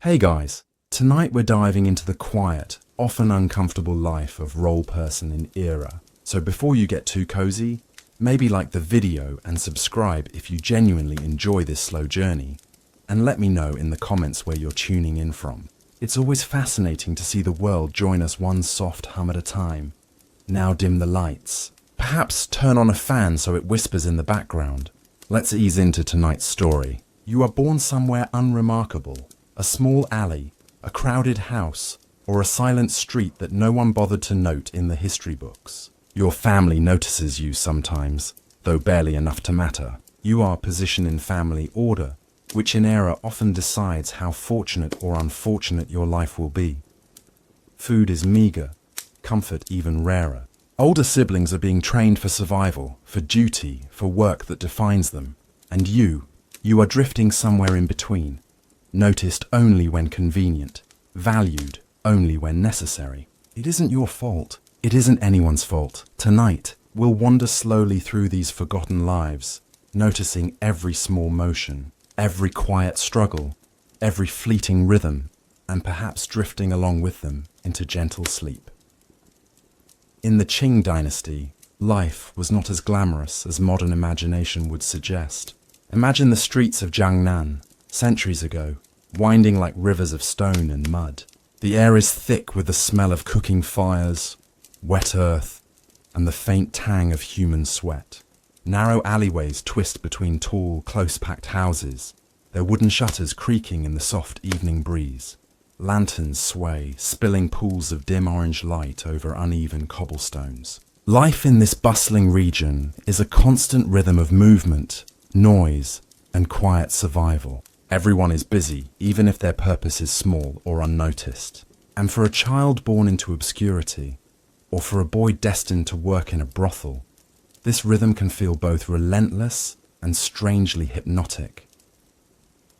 Hey guys, tonight we're diving into the quiet, often uncomfortable life of role person in Era. So before you get too cozy, maybe like the video and subscribe if you genuinely enjoy this slow journey. And let me know in the comments where you're tuning in from. It's always fascinating to see the world join us one soft hum at a time. Now dim the lights. Perhaps turn on a fan so it whispers in the background. Let's ease into tonight's story. You are born somewhere unremarkable. A small alley, a crowded house, or a silent street that no one bothered to note in the history books. Your family notices you sometimes, though barely enough to matter. You are positioned in family order, which in Era often decides how fortunate or unfortunate your life will be. Food is meager, comfort even rarer. Older siblings are being trained for survival, for duty, for work that defines them. And you are drifting somewhere in between. Noticed only when convenient, valued only when necessary. It isn't your fault. It isn't anyone's fault. Tonight, we'll wander slowly through these forgotten lives, noticing every small motion, every quiet struggle, every fleeting rhythm, and perhaps drifting along with them into gentle sleep. In the Qing dynasty, life was not as glamorous as modern imagination would suggest. Imagine the streets of Jiangnan, centuries ago, winding like rivers of stone and mud. The air is thick with the smell of cooking fires, wet earth, and the faint tang of human sweat. Narrow alleyways twist between tall, close-packed houses, their wooden shutters creaking in the soft evening breeze. Lanterns sway, spilling pools of dim orange light over uneven cobblestones. Life in this bustling region is a constant rhythm of movement, noise, and quiet survival. Everyone is busy, even if their purpose is small or unnoticed. And for a child born into obscurity, or for a boy destined to work in a brothel, this rhythm can feel both relentless and strangely hypnotic.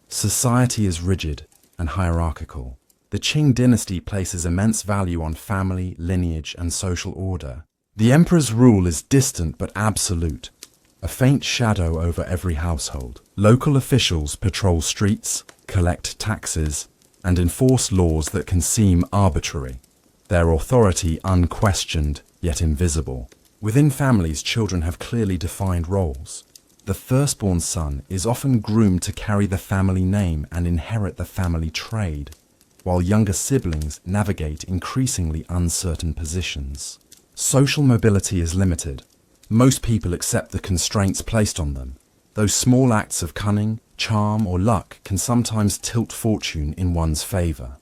Society is rigid and hierarchical. The Qing dynasty places immense value on family, lineage, and social order. The emperor's rule is distant but absolute, a faint shadow over every household. Local officials patrol streets, collect taxes, and enforce laws that can seem arbitrary, their authority unquestioned yet invisible. Within families, children have clearly defined roles. The firstborn son is often groomed to carry the family name and inherit the family trade, while younger siblings navigate increasingly uncertain positions. Social mobility is limited. Most people accept the constraints placed on them, though small acts of cunning, charm, or luck can sometimes tilt fortune in one's favor.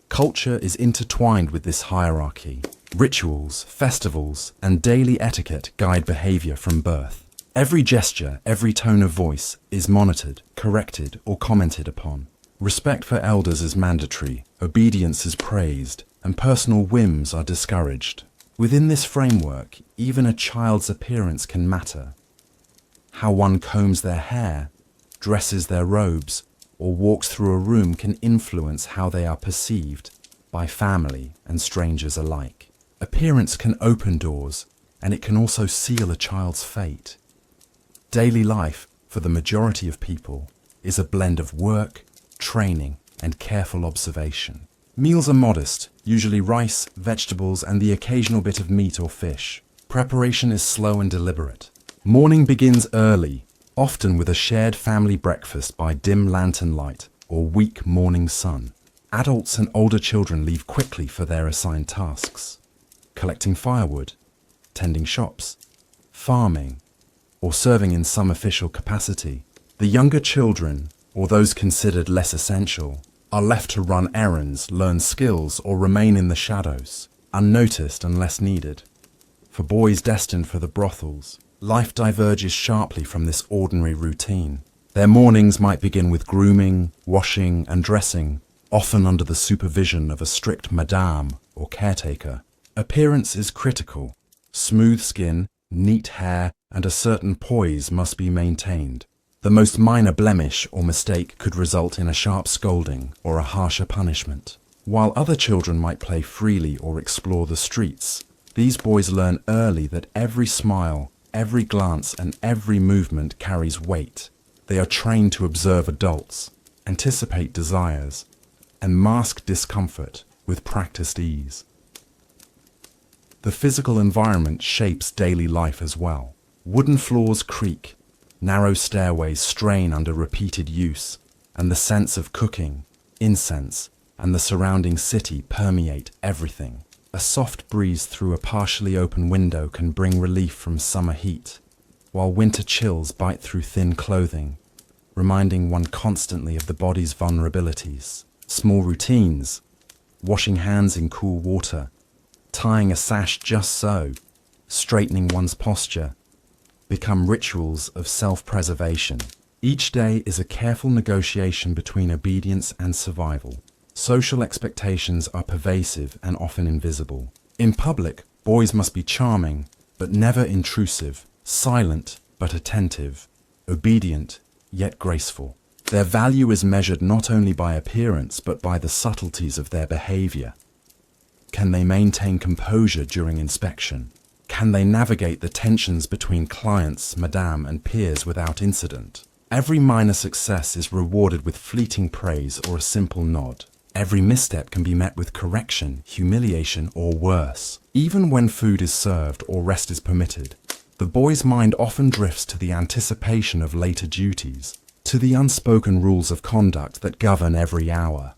Culture is intertwined with this hierarchy. Rituals, festivals, and daily etiquette guide behavior from birth. Every gesture, every tone of voice is monitored, corrected, or commented upon. Respect for elders is mandatory, obedience is praised, and personal whims are discouraged. Within this framework, even a child's appearance can matter. How one combs their hair, dresses their robes, or walks through a room can influence how they are perceived by family and strangers alike. Appearance can open doors, and it can also seal a child's fate. Daily life, for the majority of people, is a blend of work, training, and careful observation. Meals are modest, usually rice, vegetables, and the occasional bit of meat or fish. Preparation is slow and deliberate. Morning begins early, often with a shared family breakfast by dim lantern light or weak morning sun. Adults and older children leave quickly for their assigned tasks, collecting firewood, tending shops, farming, or serving in some official capacity. The younger children, or those considered less essential, are left to run errands, learn skills, or remain in the shadows, unnoticed unless needed. For boys destined for the brothels, life diverges sharply from this ordinary routine. Their mornings might begin with grooming, washing, and dressing, often under the supervision of a strict madame or caretaker. Appearance is critical. Smooth skin, neat hair, and a certain poise must be maintained. The most minor blemish or mistake could result in a sharp scolding or a harsher punishment. While other children might play freely or explore the streets, these boys learn early that every smile, every glance, and every movement carries weight. They are trained to observe adults, anticipate desires, and mask discomfort with practiced ease. The physical environment shapes daily life as well. Wooden floors creak, narrow stairways strain under repeated use, and the sense of cooking, incense, and the surrounding city permeate everything. A soft breeze through a partially open window can bring relief from summer heat, while winter chills bite through thin clothing, reminding one constantly of the body's vulnerabilities. Small routines, washing hands in cool water, tying a sash just so, straightening one's posture, become rituals of self-preservation. Each day is a careful negotiation between obedience and survival. Social expectations are pervasive and often invisible. In public, boys must be charming, but never intrusive, silent but attentive, obedient yet graceful. Their value is measured not only by appearance but by the subtleties of their behavior. Can they maintain composure during inspection? Can they navigate the tensions between clients, madame, and peers without incident? Every minor success is rewarded with fleeting praise or a simple nod. Every misstep can be met with correction, humiliation, or worse. Even when food is served or rest is permitted, the boy's mind often drifts to the anticipation of later duties, to the unspoken rules of conduct that govern every hour.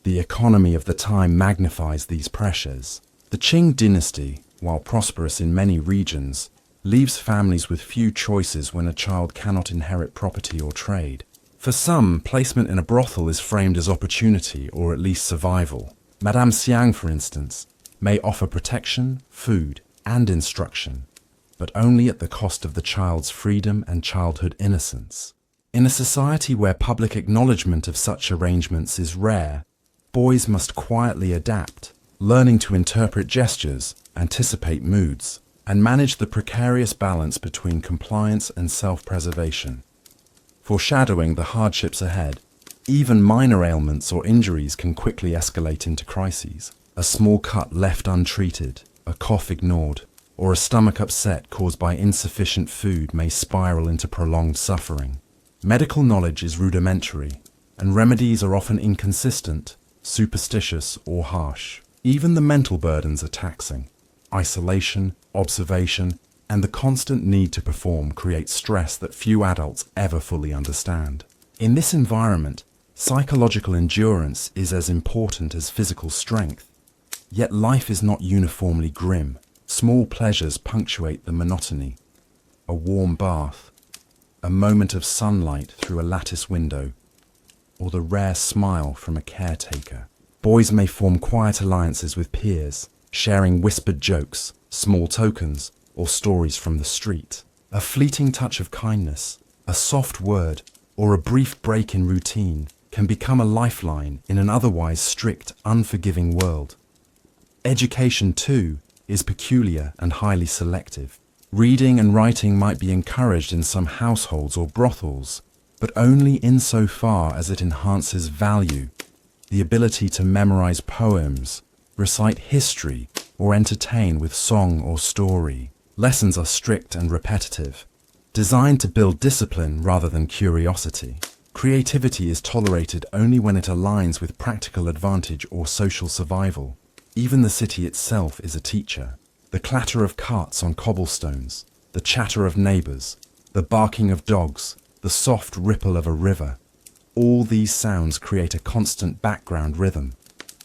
The economy of the time magnifies these pressures. The Qing dynasty, while prosperous in many regions, leaves families with few choices when a child cannot inherit property or trade. For some, placement in a brothel is framed as opportunity or at least survival. Madame Xiang, for instance, may offer protection, food, and instruction, but only at the cost of the child's freedom and childhood innocence. In a society where public acknowledgement of such arrangements is rare, boys must quietly adapt, learning to interpret gestures, anticipate moods, and manage the precarious balance between compliance and self-preservation. Foreshadowing the hardships ahead, even minor ailments or injuries can quickly escalate into crises. A small cut left untreated, a cough ignored, or a stomach upset caused by insufficient food may spiral into prolonged suffering. Medical knowledge is rudimentary, and remedies are often inconsistent, superstitious, or harsh. Even the mental burdens are taxing. Isolation, observation, and the constant need to perform create stress that few adults ever fully understand. In this environment, psychological endurance is as important as physical strength. Yet life is not uniformly grim. Small pleasures punctuate the monotony. A warm bath, a moment of sunlight through a lattice window, or the rare smile from a caretaker. Boys may form quiet alliances with peers, sharing whispered jokes, small tokens, or stories from the street. A fleeting touch of kindness, a soft word, or a brief break in routine can become a lifeline in an otherwise strict, unforgiving world. Education, too, is peculiar and highly selective. Reading and writing might be encouraged in some households or brothels, but only insofar as it enhances value. The ability to memorize poems, recite history, or entertain with song or story. Lessons are strict and repetitive, designed to build discipline rather than curiosity. Creativity is tolerated only when it aligns with practical advantage or social survival. Even the city itself is a teacher. The clatter of carts on cobblestones, the chatter of neighbors, the barking of dogs, the soft ripple of a river. All these sounds create a constant background rhythm,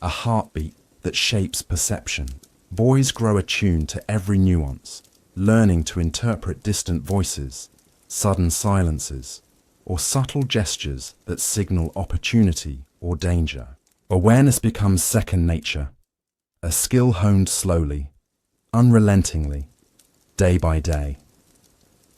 a heartbeat that shapes perception. Boys grow attuned to every nuance, learning to interpret distant voices, sudden silences, or subtle gestures that signal opportunity or danger. Awareness becomes second nature, a skill honed slowly, unrelentingly, day by day.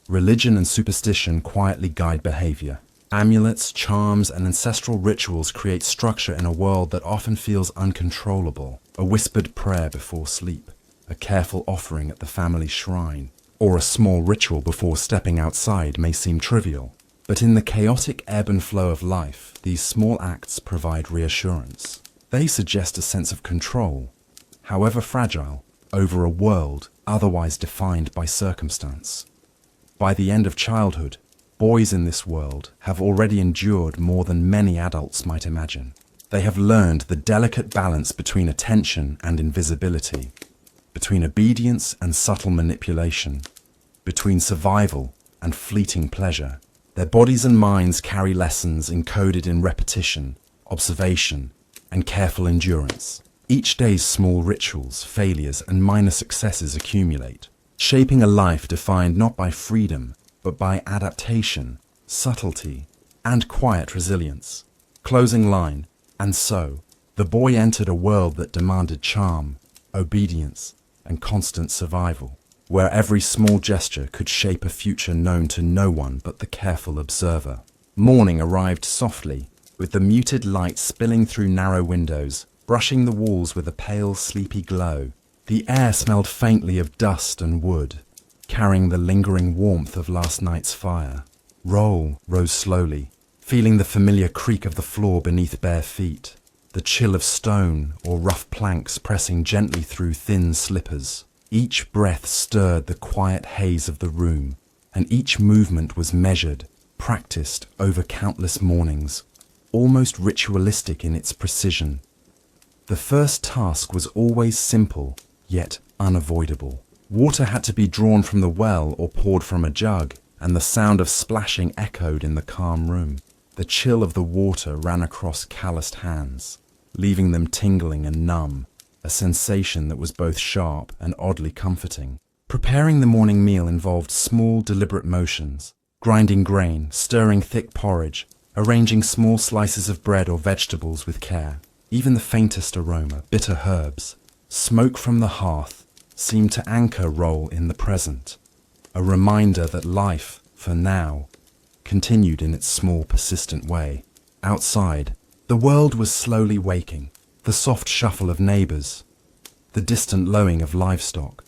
Religion and superstition quietly guide behavior. Amulets, charms, and ancestral rituals create structure in a world that often feels uncontrollable. A whispered prayer before sleep, a careful offering at the family shrine, or a small ritual before stepping outside may seem trivial. But in the chaotic ebb and flow of life, these small acts provide reassurance. They suggest a sense of control, however fragile, over a world otherwise defined by circumstance. By the end of childhood, Boys in this world have already endured more than many adults might imagine. They have learned the delicate balance between attention and invisibility, between obedience and subtle manipulation, between survival and fleeting pleasure. Their bodies and minds carry lessons encoded in repetition, observation, and careful endurance. Each day's small rituals, failures, and minor successes accumulate, shaping a life defined not by freedom, but by adaptation, subtlety, and quiet resilience. Closing line. And so, the boy entered a world that demanded charm, obedience, and constant survival, where every small gesture could shape a future known to no one but the careful observer. Morning arrived softly, with the muted light spilling through narrow windows, brushing the walls with a pale, sleepy glow. The air smelled faintly of dust and wood, carrying the lingering warmth of last night's fire. Roll rose slowly, feeling the familiar creak of the floor beneath bare feet, the chill of stone or rough planks pressing gently through thin slippers. Each breath stirred the quiet haze of the room, and each movement was measured, practiced over countless mornings, almost ritualistic in its precision. The first task was always simple, yet unavoidable. Water had to be drawn from the well or poured from a jug, and the sound of splashing echoed in the calm room. The chill of the water ran across calloused hands, leaving them tingling and numb, a sensation that was both sharp and oddly comforting. Preparing the morning meal involved small, deliberate motions, grinding grain, stirring thick porridge, arranging small slices of bread or vegetables with care. Even the faintest aroma, bitter herbs, smoke from the hearth, seemed to anchor Roll in the present, a reminder that life, for now, continued in its small, persistent way. Outside, the world was slowly waking. The soft shuffle of neighbours, the distant lowing of livestock,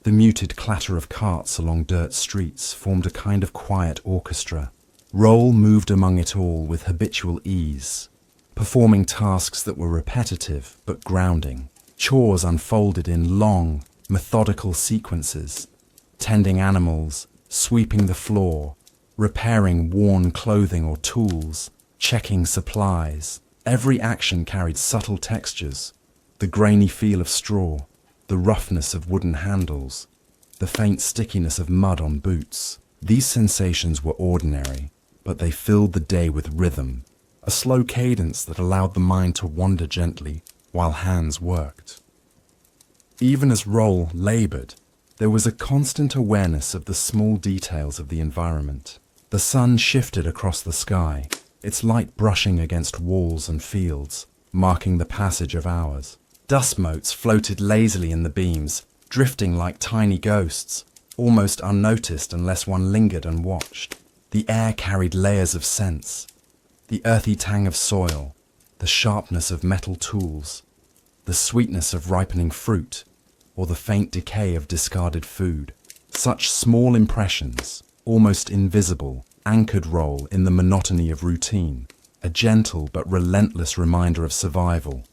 the muted clatter of carts along dirt streets formed a kind of quiet orchestra. Roll moved among it all with habitual ease, performing tasks that were repetitive but grounding. Chores unfolded in long, methodical sequences, tending animals, sweeping the floor, repairing worn clothing or tools, checking supplies. Every action carried subtle textures, the grainy feel of straw, the roughness of wooden handles, the faint stickiness of mud on boots. These sensations were ordinary, but they filled the day with rhythm, a slow cadence that allowed the mind to wander gently while hands worked. Even as Roll laboured, there was a constant awareness of the small details of the environment. The sun shifted across the sky, its light brushing against walls and fields, marking the passage of hours. Dust motes floated lazily in the beams, drifting like tiny ghosts, almost unnoticed unless one lingered and watched. The air carried layers of scents, the earthy tang of soil, the sharpness of metal tools, the sweetness of ripening fruit, or the faint decay of discarded food. Such small impressions, almost invisible, anchored Roll in the monotony of routine, a gentle but relentless reminder of survival.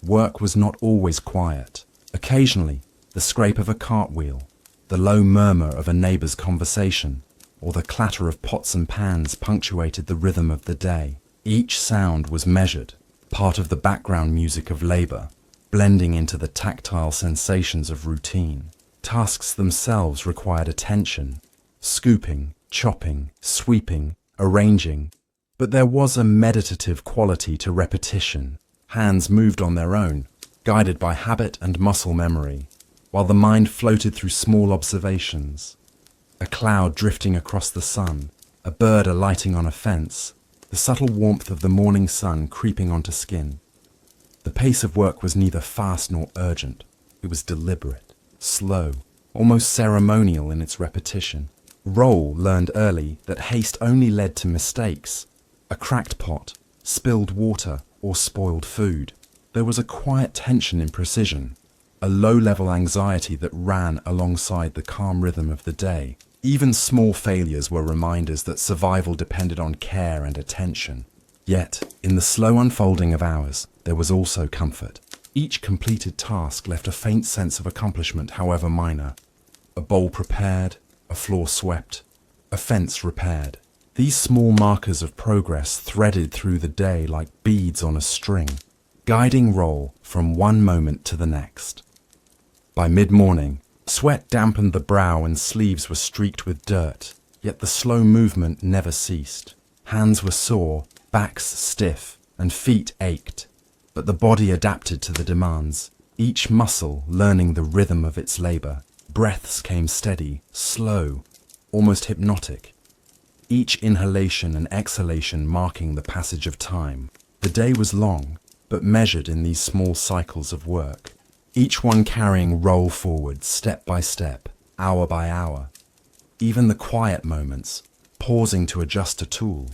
Work was not always quiet. Occasionally, the scrape of a cartwheel, the low murmur of a neighbour's conversation, or the clatter of pots and pans punctuated the rhythm of the day. Each sound was measured, part of the background music of labour, blending into the tactile sensations of routine. Tasks themselves required attention, scooping, chopping, sweeping, arranging, but there was a meditative quality to repetition. Hands moved on their own, guided by habit and muscle memory, while the mind floated through small observations. A cloud drifting across the sun, a bird alighting on a fence, the subtle warmth of the morning sun creeping onto skin. The pace of work was neither fast nor urgent. It was deliberate, slow, almost ceremonial in its repetition. Roll learned early that haste only led to mistakes. A cracked pot, spilled water, or spoiled food. There was a quiet tension in precision, a low-level anxiety that ran alongside the calm rhythm of the day. Even small failures were reminders that survival depended on care and attention. Yet, in the slow unfolding of hours, there was also comfort. Each completed task left a faint sense of accomplishment, however minor. A bowl prepared, a floor swept, A fence repaired. These small markers of progress threaded through the day like beads on a string, guiding Roll from one moment to the next. By mid-morning, sweat dampened the brow and sleeves were streaked with dirt, yet the slow movement never ceased. Hands were sore, backs stiff, and feet ached, but the body adapted to the demands, each muscle learning the rhythm of its labor. Breaths came steady, slow, almost hypnotic, each inhalation and exhalation marking the passage of time. The day was long, but measured in these small cycles of work, each one carrying Roll forward step by step, hour by hour. Even the quiet moments, pausing to adjust a tool,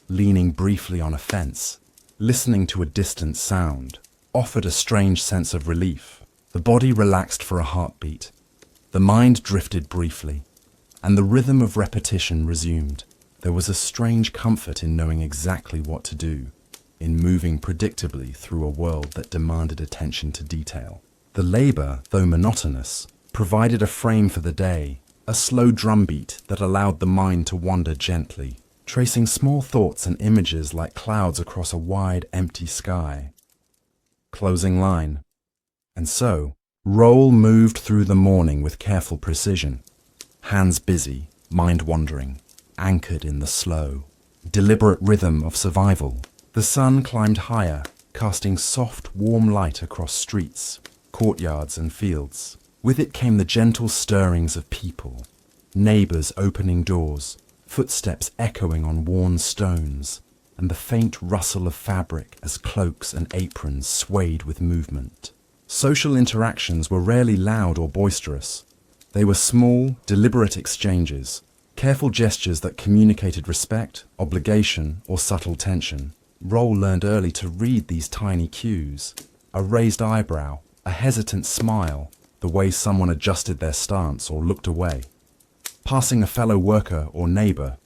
leaning briefly on a fence, listening to a distant sound, offered a strange sense of relief. The body relaxed for a heartbeat. The mind drifted briefly, and the rhythm of repetition resumed. There was a strange comfort in knowing exactly what to do, in moving predictably through a world that demanded attention to detail. The labor, though monotonous, provided a frame for the day, a slow drumbeat that allowed the mind to wander gently, tracing small thoughts and images like clouds across a wide, empty sky. Closing line. And so, Roll moved through the morning with careful precision, hands busy, mind wandering, anchored in the slow, deliberate rhythm of survival. The sun climbed higher, casting soft, warm light across streets, courtyards and fields. With it came the gentle stirrings of people, neighbors opening doors, footsteps echoing on worn stones, and the faint rustle of fabric as cloaks and aprons swayed with movement. Social interactions were rarely loud or boisterous. They were small, deliberate exchanges, careful gestures that communicated respect, obligation, or subtle tension. Roll learned early to read these tiny cues. A raised eyebrow, a hesitant smile, the way someone adjusted their stance or looked away. Passing a fellow worker or neighbor,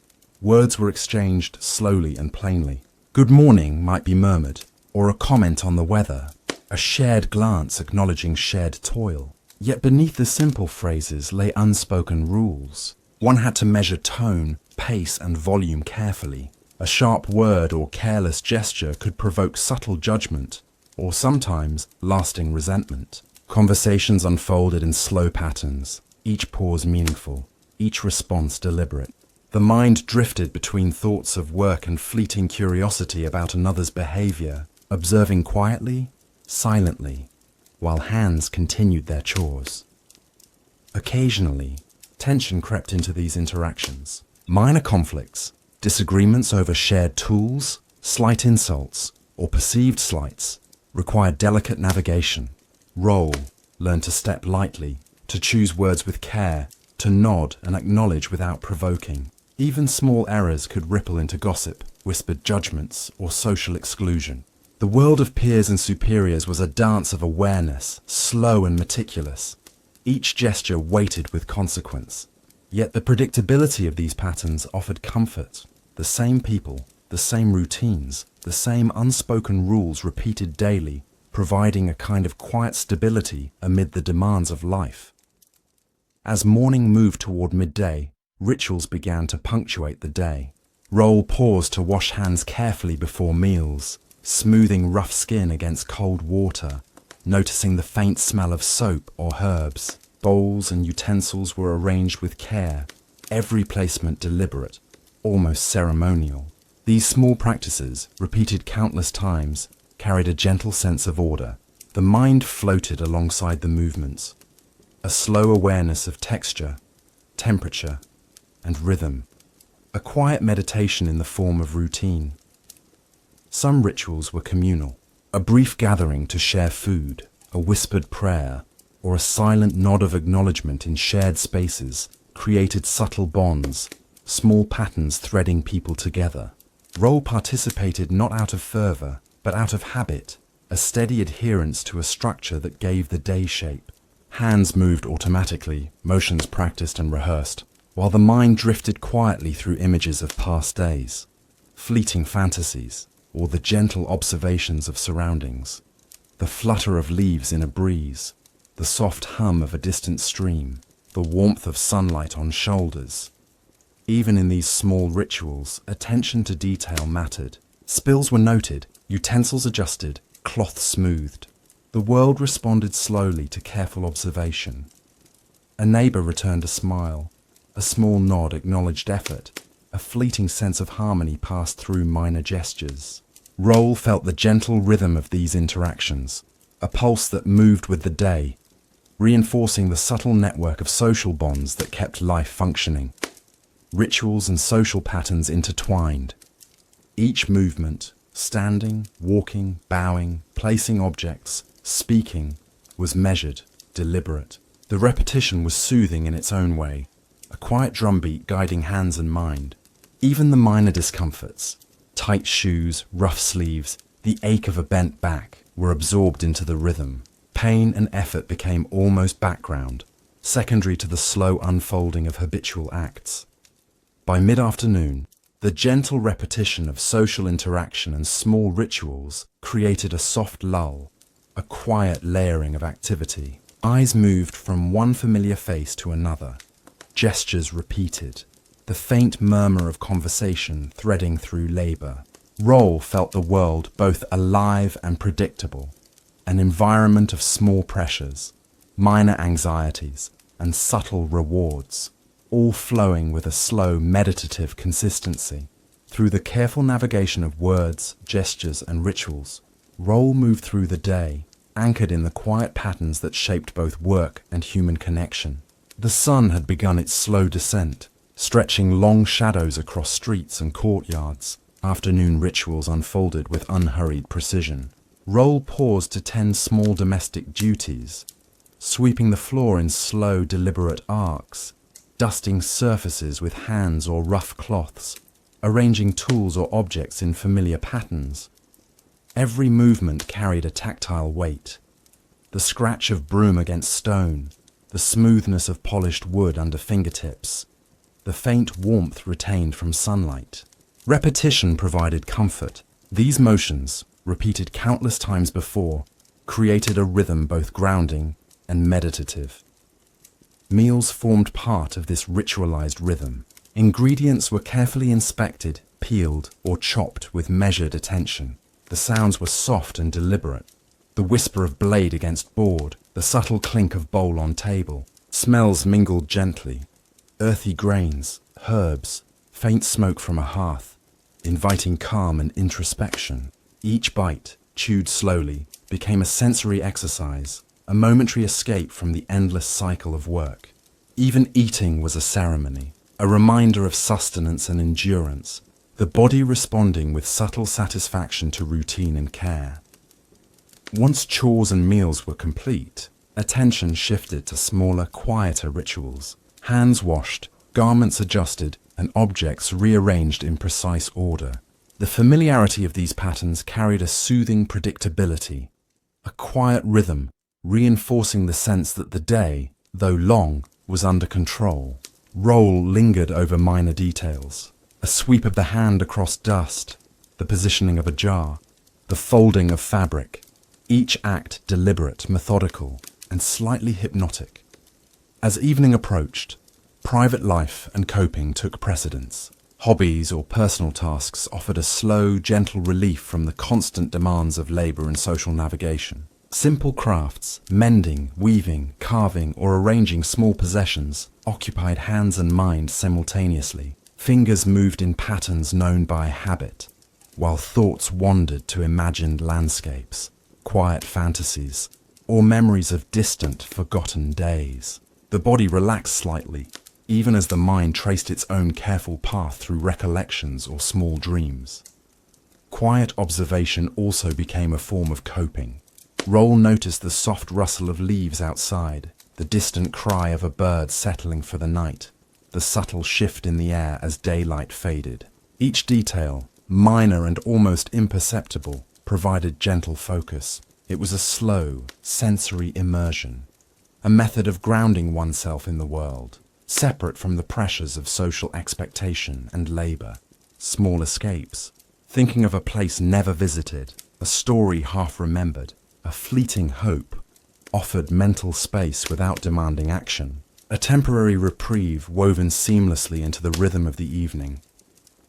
words were exchanged slowly and plainly. Good morning might be murmured, or a comment on the weather, a shared glance acknowledging shared toil. Yet beneath the simple phrases lay unspoken rules. One had to measure tone, pace, and volume carefully. A sharp word or careless gesture could provoke subtle judgment, or sometimes lasting resentment. Conversations unfolded in slow patterns, each pause meaningful, each response deliberate. The mind drifted between thoughts of work and fleeting curiosity about another's behavior, observing quietly, silently, while hands continued their chores. Occasionally, tension crept into these interactions. Minor conflicts, disagreements over shared tools, slight insults, or perceived slights, required delicate navigation. Roll learned to step lightly, to choose words with care, to nod and acknowledge without provoking. Even small errors could ripple into gossip, whispered judgments, or social exclusion. The world of peers and superiors was a dance of awareness, slow and meticulous, each gesture weighted with consequence. Yet the predictability of these patterns offered comfort. The same people, the same routines, the same unspoken rules repeated daily, providing a kind of quiet stability amid the demands of life. As morning moved toward midday, rituals began to punctuate the day. Roll paused to wash hands carefully before meals, smoothing rough skin against cold water, noticing the faint smell of soap or herbs. Bowls and utensils were arranged with care, every placement deliberate, almost ceremonial. These small practices, repeated countless times, carried a gentle sense of order. The mind floated alongside the movements, a slow awareness of texture, temperature, and rhythm, a quiet meditation in the form of routine. Some rituals were communal, a brief gathering to share food, a whispered prayer, or a silent nod of acknowledgement in shared spaces created subtle bonds, small patterns threading people together. Roll participated not out of fervour, but out of habit, a steady adherence to a structure that gave the day shape. Hands moved automatically, motions practiced and rehearsed, while the mind drifted quietly through images of past days, fleeting fantasies, or the gentle observations of surroundings. The flutter of leaves in a breeze, the soft hum of a distant stream, the warmth of sunlight on shoulders. Even in these small rituals, attention to detail mattered. Spills were noted, utensils adjusted, cloth smoothed. The world responded slowly to careful observation. A neighbour returned a smile. A small nod acknowledged effort. A fleeting sense of harmony passed through minor gestures. Roll felt the gentle rhythm of these interactions, a pulse that moved with the day, reinforcing the subtle network of social bonds that kept life functioning. Rituals and social patterns intertwined. Each movement, standing, walking, bowing, placing objects, speaking, was measured, deliberate. The repetition was soothing in its own way, a quiet drumbeat guiding hands and mind. Even the minor discomforts, tight shoes, rough sleeves, the ache of a bent back, were absorbed into the rhythm. Pain and effort became almost background, secondary to the slow unfolding of habitual acts. By mid-afternoon, the gentle repetition of social interaction and small rituals created a soft lull, a quiet layering of activity. Eyes moved from one familiar face to another, gestures repeated, the faint murmur of conversation threading through labour. Roll felt the world both alive and predictable, an environment of small pressures, minor anxieties, and subtle rewards, all flowing with a slow, meditative consistency. Through the careful navigation of words, gestures, and rituals, Roll moved through the day, anchored in the quiet patterns that shaped both work and human connection. The sun had begun its slow descent, stretching long shadows across streets and courtyards. Afternoon rituals unfolded with unhurried precision. Roll paused to tend small domestic duties, sweeping the floor in slow, deliberate arcs, dusting surfaces with hands or rough cloths, arranging tools or objects in familiar patterns. Every movement carried a tactile weight. The scratch of broom against stone, the smoothness of polished wood under fingertips, the faint warmth retained from sunlight. Repetition provided comfort. These motions, repeated countless times before, created a rhythm both grounding and meditative. Meals formed part of this ritualized rhythm. Ingredients were carefully inspected, peeled, or chopped with measured attention. The sounds were soft and deliberate. The whisper of blade against board, the subtle clink of bowl on table. Smells mingled gently. Earthy grains, herbs, faint smoke from a hearth, inviting calm and introspection. Each bite, chewed slowly, became a sensory exercise, a momentary escape from the endless cycle of work. Even eating was a ceremony, a reminder of sustenance and endurance, the body responding with subtle satisfaction to routine and care. Once chores and meals were complete, attention shifted to smaller, quieter rituals. Hands washed, garments adjusted, and objects rearranged in precise order. The familiarity of these patterns carried a soothing predictability, a quiet rhythm, reinforcing the sense that the day, though long, was under control. Roll lingered over minor details. A sweep of the hand across dust, the positioning of a jar, the folding of fabric. Each act deliberate, methodical, and slightly hypnotic. As evening approached, private life and coping took precedence. Hobbies or personal tasks offered a slow, gentle relief from the constant demands of labour and social navigation. Simple crafts, mending, weaving, carving, or arranging small possessions occupied hands and mind simultaneously. Fingers moved in patterns known by habit, while thoughts wandered to imagined landscapes, quiet fantasies, or memories of distant, forgotten days. The body relaxed slightly, even as the mind traced its own careful path through recollections or small dreams. Quiet observation also became a form of coping. Roll noticed the soft rustle of leaves outside, the distant cry of a bird settling for the night, the subtle shift in the air as daylight faded. Each detail, minor and almost imperceptible, provided gentle focus. It was a slow, sensory immersion, a method of grounding oneself in the world, separate from the pressures of social expectation and labour. Small escapes, thinking of a place never visited, a story half remembered, a fleeting hope, offered mental space without demanding action. a temporary reprieve woven seamlessly into the rhythm of the evening.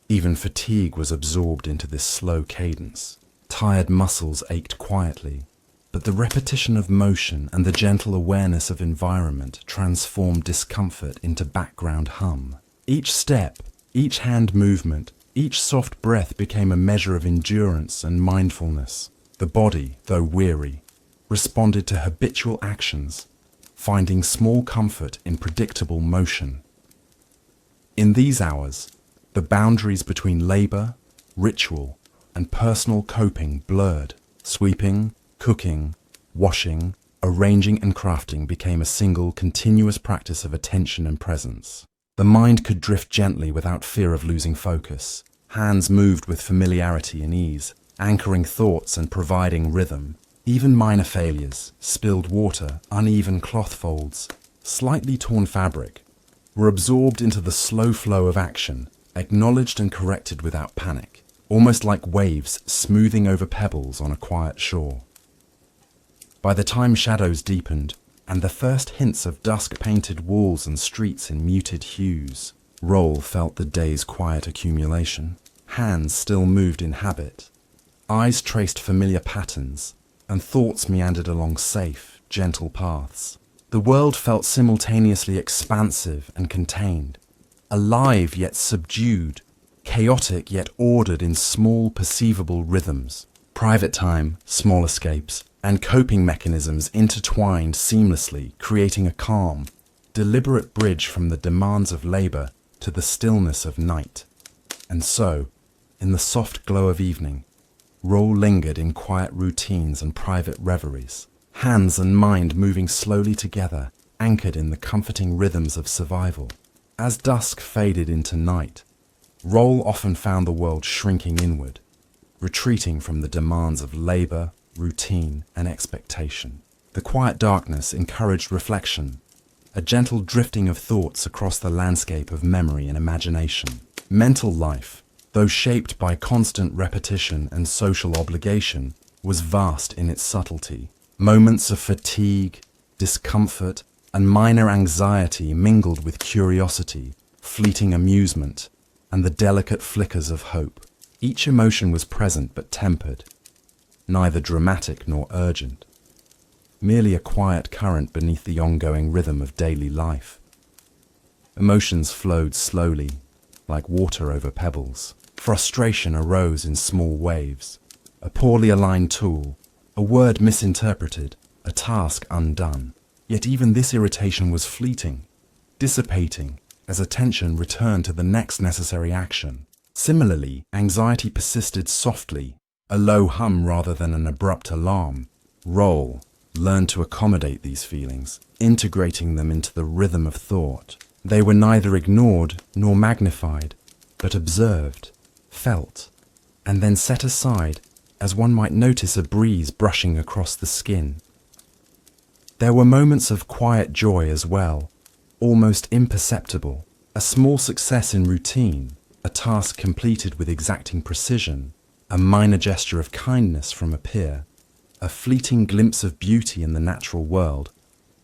Even fatigue was absorbed into this slow cadence. Tired muscles ached quietly, but the repetition of motion and the gentle awareness of environment transformed discomfort into background hum. Each step, each hand movement, each soft breath became a measure of endurance and mindfulness. The body, though weary, responded to habitual actions, finding small comfort in predictable motion. In these hours, the boundaries between labor, ritual, and personal coping blurred. Sweeping, cooking, washing, arranging and crafting became a single, continuous practice of attention and presence. The mind could drift gently without fear of losing focus. Hands moved with familiarity and ease, anchoring thoughts and providing rhythm. Even minor failures, spilled water, uneven cloth folds, slightly torn fabric, were absorbed into the slow flow of action, acknowledged and corrected without panic, almost like waves smoothing over pebbles on a quiet shore. By the time shadows deepened, and the first hints of dusk painted walls and streets in muted hues, Roll felt the day's quiet accumulation. Hands still moved in habit. Eyes traced familiar patterns, and thoughts meandered along safe, gentle paths. The world felt simultaneously expansive and contained, alive yet subdued, chaotic yet ordered in small, perceivable rhythms. Private time, small escapes, and coping mechanisms intertwined seamlessly, creating a calm, deliberate bridge from the demands of labor to the stillness of night. And so, in the soft glow of evening, Roll lingered in quiet routines and private reveries, hands and mind moving slowly together, anchored in the comforting rhythms of survival. As dusk faded into night, Roll often found the world shrinking inward, retreating from the demands of labor, routine, and expectation. The quiet darkness encouraged reflection, a gentle drifting of thoughts across the landscape of memory and imagination. Mental life, though shaped by constant repetition and social obligation, was vast in its subtlety. Moments of fatigue, discomfort, and minor anxiety mingled with curiosity, fleeting amusement, and the delicate flickers of hope. Each emotion was present but tempered, neither dramatic nor urgent, merely a quiet current beneath the ongoing rhythm of daily life. Emotions flowed slowly, like water over pebbles. Frustration arose in small waves, a poorly aligned tool, a word misinterpreted, a task undone. Yet even this irritation was fleeting, dissipating as attention returned to the next necessary action. Similarly, anxiety persisted softly, a low hum rather than an abrupt alarm. Roll learned to accommodate these feelings, integrating them into the rhythm of thought. They were neither ignored nor magnified, but observed, felt, and then set aside as one might notice a breeze brushing across the skin. There were moments of quiet joy as well, almost imperceptible. A small success in routine, a task completed with exacting precision, a minor gesture of kindness from a peer, a fleeting glimpse of beauty in the natural world,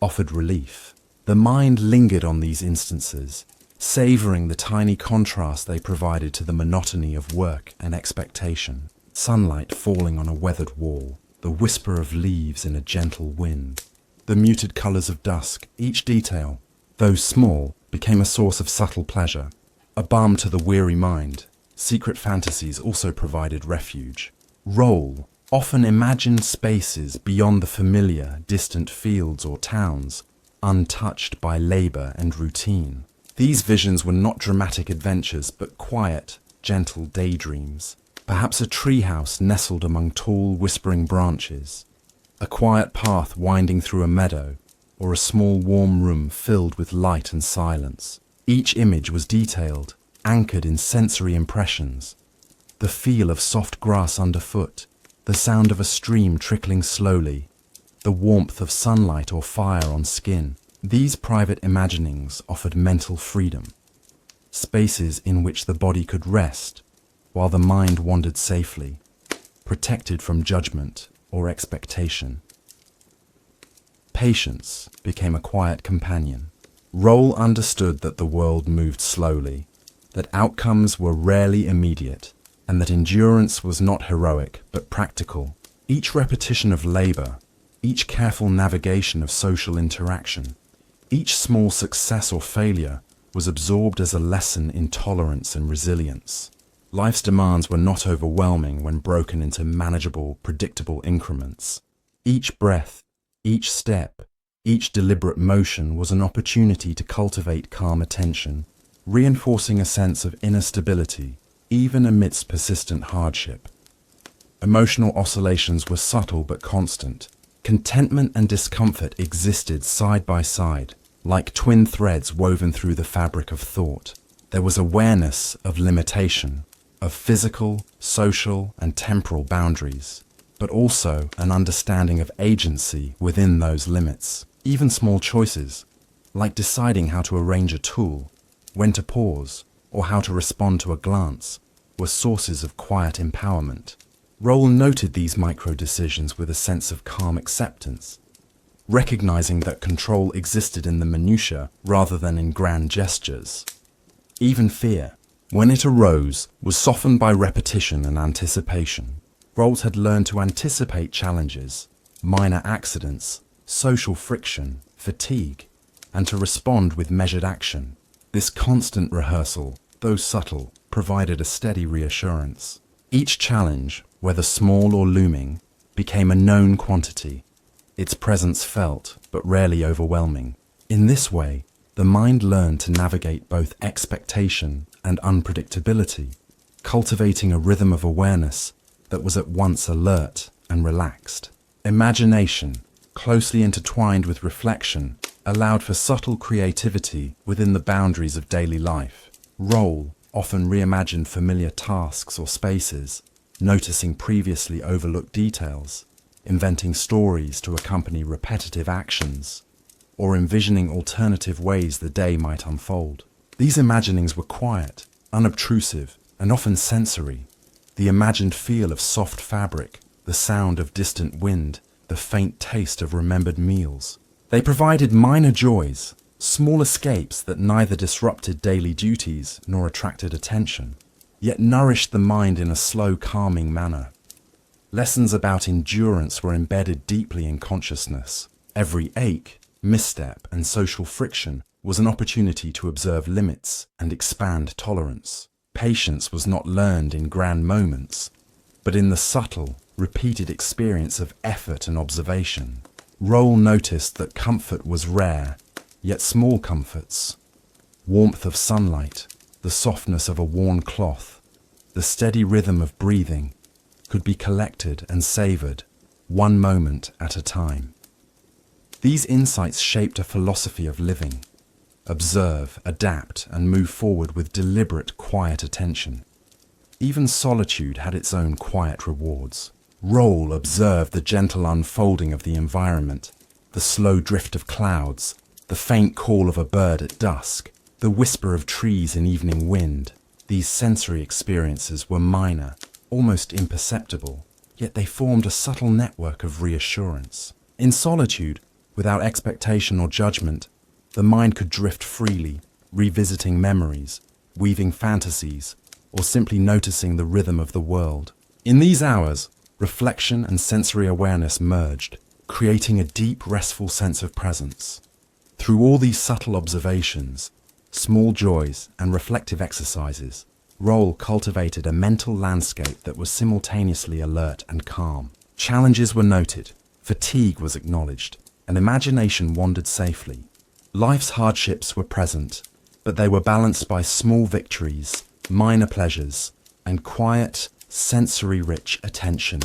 offered relief. The mind lingered on these instances, savouring the tiny contrast they provided to the monotony of work and expectation. Sunlight falling on a weathered wall, the whisper of leaves in a gentle wind, the muted colours of dusk, each detail, though small, became a source of subtle pleasure, a balm to the weary mind. Secret fantasies also provided refuge. Roll often imagined spaces beyond the familiar, distant fields or towns, untouched by labour and routine. These visions were not dramatic adventures, but quiet, gentle daydreams. Perhaps a treehouse nestled among tall, whispering branches, a quiet path winding through a meadow, or a small warm room filled with light and silence. Each image was detailed, anchored in sensory impressions. The feel of soft grass underfoot, the sound of a stream trickling slowly, the warmth of sunlight or fire on skin. These private imaginings offered mental freedom, spaces in which the body could rest, while the mind wandered safely, protected from judgment or expectation. Patience became a quiet companion. Roll understood that the world moved slowly, that outcomes were rarely immediate, and that endurance was not heroic but practical. Each repetition of labor, each careful navigation of social interaction, each small success or failure was absorbed as a lesson in tolerance and resilience. Life's demands were not overwhelming when broken into manageable, predictable increments. Each breath, each step, each deliberate motion was an opportunity to cultivate calm attention, reinforcing a sense of inner stability, even amidst persistent hardship. Emotional oscillations were subtle but constant. Contentment and discomfort existed side by side, like twin threads woven through the fabric of thought. There was awareness of limitation, of physical, social, and temporal boundaries, but also an understanding of agency within those limits. Even small choices, like deciding how to arrange a tool, when to pause, or how to respond to a glance, were sources of quiet empowerment. Roll noted these micro-decisions with a sense of calm acceptance, recognizing that control existed in the minutiae rather than in grand gestures. Even fear, when it arose, was softened by repetition and anticipation. Roll had learned to anticipate challenges, minor accidents, social friction, fatigue, and to respond with measured action. This constant rehearsal, though subtle, provided a steady reassurance. Each challenge, whether small or looming, became a known quantity, its presence felt but rarely overwhelming. In this way, the mind learned to navigate both expectation and unpredictability, cultivating a rhythm of awareness that was at once alert and relaxed. Imagination, closely intertwined with reflection, allowed for subtle creativity within the boundaries of daily life. Roll often reimagined familiar tasks or spaces, noticing previously overlooked details, inventing stories to accompany repetitive actions, or envisioning alternative ways the day might unfold. These imaginings were quiet, unobtrusive, and often sensory. The imagined feel of soft fabric, the sound of distant wind, the faint taste of remembered meals. They provided minor joys, small escapes that neither disrupted daily duties nor attracted attention, yet nourished the mind in a slow, calming manner. Lessons about endurance were embedded deeply in consciousness. Every ache, misstep, and social friction was an opportunity to observe limits and expand tolerance. Patience was not learned in grand moments, but in the subtle, repeated experience of effort and observation. Roll noticed that comfort was rare, yet small comforts, warmth of sunlight, the softness of a worn cloth, the steady rhythm of breathing, could be collected and savoured, one moment at a time. These insights shaped a philosophy of living. Observe, adapt, and move forward with deliberate, quiet attention. Even solitude had its own quiet rewards. Roll observed the gentle unfolding of the environment, the slow drift of clouds, the faint call of a bird at dusk, the whisper of trees in evening wind. These sensory experiences were minor, almost imperceptible, yet they formed a subtle network of reassurance. In solitude, without expectation or judgment, the mind could drift freely, revisiting memories, weaving fantasies, or simply noticing the rhythm of the world. In these hours, reflection and sensory awareness merged, creating a deep, restful sense of presence. Through all these subtle observations, small joys, and reflective exercises, Roll cultivated a mental landscape that was simultaneously alert and calm. Challenges were noted, fatigue was acknowledged, and imagination wandered safely. Life's hardships were present, but they were balanced by small victories, minor pleasures, and quiet, sensory-rich attention.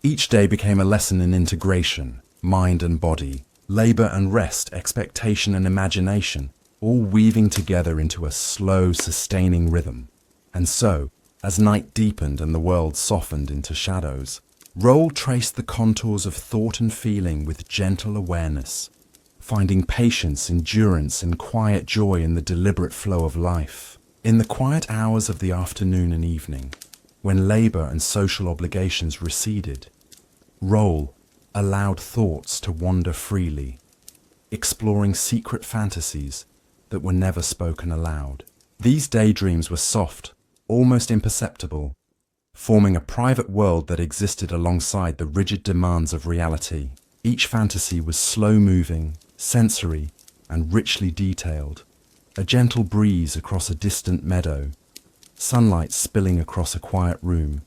Each day became a lesson in integration, mind and body, labor and rest, expectation and imagination, all weaving together into a slow, sustaining rhythm. And so, as night deepened and the world softened into shadows, Roll traced the contours of thought and feeling with gentle awareness, finding patience, endurance, and quiet joy in the deliberate flow of life. In the quiet hours of the afternoon and evening, when labor and social obligations receded, Roll allowed thoughts to wander freely, exploring secret fantasies, that were never spoken aloud. These daydreams were soft, almost imperceptible, forming a private world that existed alongside the rigid demands of reality. Each fantasy was slow-moving, sensory, and richly detailed. A gentle breeze across a distant meadow, sunlight spilling across a quiet room,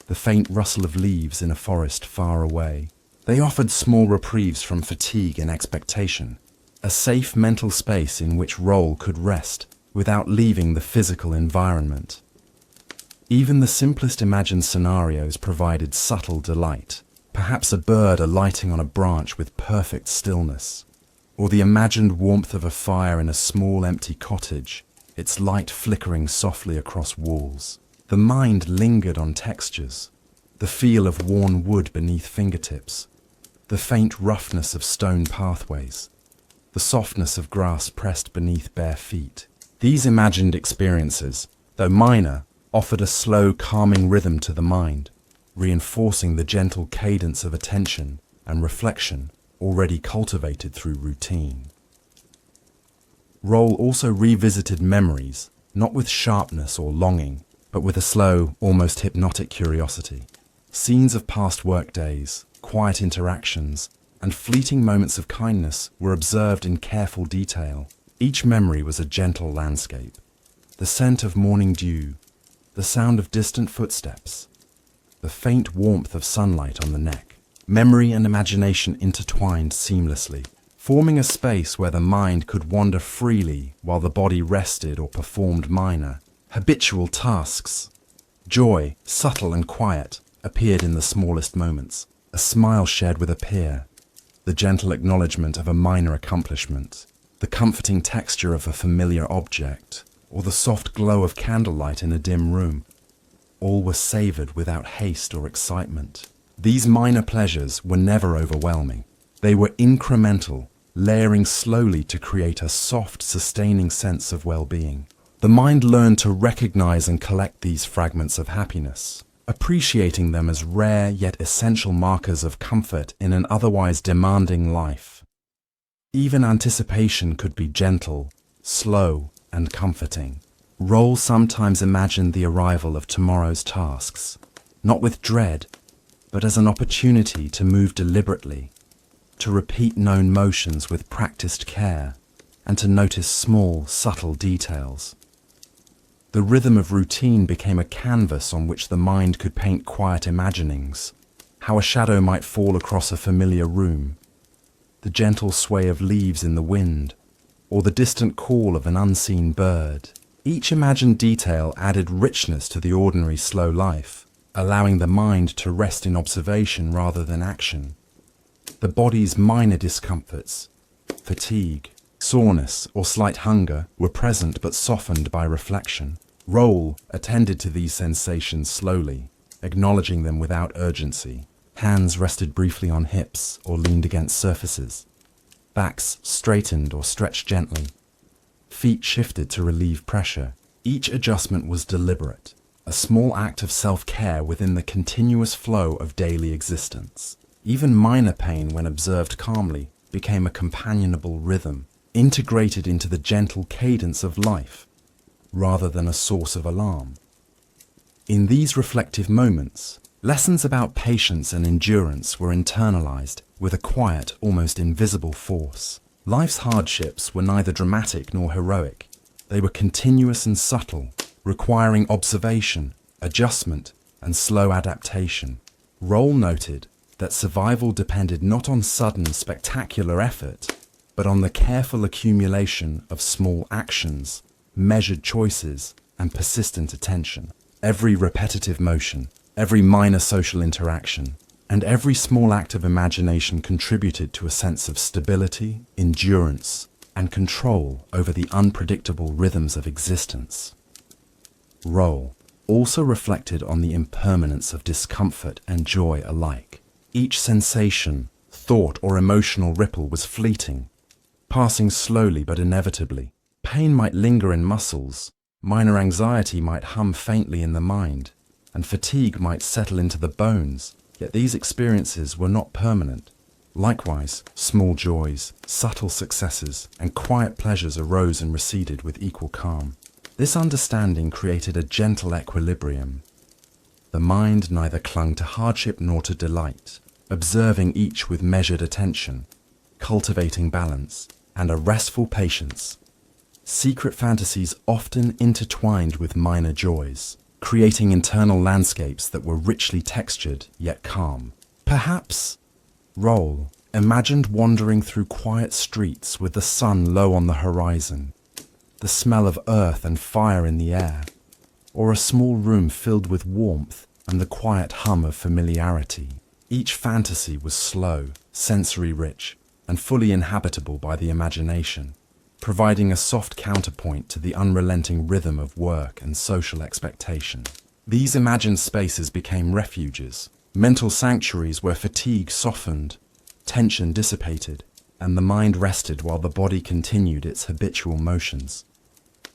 the faint rustle of leaves in a forest far away. They offered small reprieves from fatigue and expectation, a safe mental space in which Roll could rest without leaving the physical environment. Even the simplest imagined scenarios provided subtle delight, perhaps a bird alighting on a branch with perfect stillness, or the imagined warmth of a fire in a small empty cottage, its light flickering softly across walls. The mind lingered on textures, the feel of worn wood beneath fingertips, the faint roughness of stone pathways, the softness of grass pressed beneath bare feet. These imagined experiences, though minor, offered a slow, calming rhythm to the mind, reinforcing the gentle cadence of attention and reflection already cultivated through routine. Roll also revisited memories, not with sharpness or longing, but with a slow, almost hypnotic curiosity. Scenes of past workdays, quiet interactions, and fleeting moments of kindness were observed in careful detail. Each memory was a gentle landscape. The scent of morning dew, the sound of distant footsteps, the faint warmth of sunlight on the neck. Memory and imagination intertwined seamlessly, forming a space where the mind could wander freely while the body rested or performed minor, habitual tasks. Joy, subtle and quiet, appeared in the smallest moments. A smile shared with a peer, the gentle acknowledgement of a minor accomplishment, the comforting texture of a familiar object, or the soft glow of candlelight in a dim room. All were savoured without haste or excitement. These minor pleasures were never overwhelming. They were incremental, layering slowly to create a soft, sustaining sense of well-being. The mind learned to recognize and collect these fragments of happiness, appreciating them as rare yet essential markers of comfort in an otherwise demanding life. Even anticipation could be gentle, slow, and comforting. Roll sometimes imagined the arrival of tomorrow's tasks, not with dread, but as an opportunity to move deliberately, to repeat known motions with practiced care, and to notice small, subtle details. The rhythm of routine became a canvas on which the mind could paint quiet imaginings, how a shadow might fall across a familiar room, the gentle sway of leaves in the wind, or the distant call of an unseen bird. Each imagined detail added richness to the ordinary slow life, allowing the mind to rest in observation rather than action. The body's minor discomforts, fatigue, soreness, or slight hunger were present but softened by reflection. Roll attended to these sensations slowly, acknowledging them without urgency. Hands rested briefly on hips or leaned against surfaces. Backs straightened or stretched gently. Feet shifted to relieve pressure. Each adjustment was deliberate, a small act of self-care within the continuous flow of daily existence. Even minor pain, when observed calmly, became a companionable rhythm, integrated into the gentle cadence of life, rather than a source of alarm. In these reflective moments, lessons about patience and endurance were internalized with a quiet, almost invisible force. Life's hardships were neither dramatic nor heroic. They were continuous and subtle, requiring observation, adjustment, and slow adaptation. Roll noted that survival depended not on sudden, spectacular effort, but on the careful accumulation of small actions, measured choices, and persistent attention. Every repetitive motion, every minor social interaction, and every small act of imagination contributed to a sense of stability, endurance, and control over the unpredictable rhythms of existence. Roll also reflected on the impermanence of discomfort and joy alike. Each sensation, thought, or emotional ripple was fleeting, passing slowly but inevitably. Pain might linger in muscles, minor anxiety might hum faintly in the mind, and fatigue might settle into the bones, yet these experiences were not permanent. Likewise, small joys, subtle successes, and quiet pleasures arose and receded with equal calm. This understanding created a gentle equilibrium. The mind neither clung to hardship nor to delight, observing each with measured attention, cultivating balance, and a restful patience. Secret fantasies often intertwined with minor joys, creating internal landscapes that were richly textured yet calm. Perhaps Roll imagined wandering through quiet streets with the sun low on the horizon, the smell of earth and fire in the air, or a small room filled with warmth and the quiet hum of familiarity. Each fantasy was slow, sensory-rich, and fully inhabitable by the imagination, providing a soft counterpoint to the unrelenting rhythm of work and social expectation. These imagined spaces became refuges, mental sanctuaries where fatigue softened, tension dissipated, and the mind rested while the body continued its habitual motions.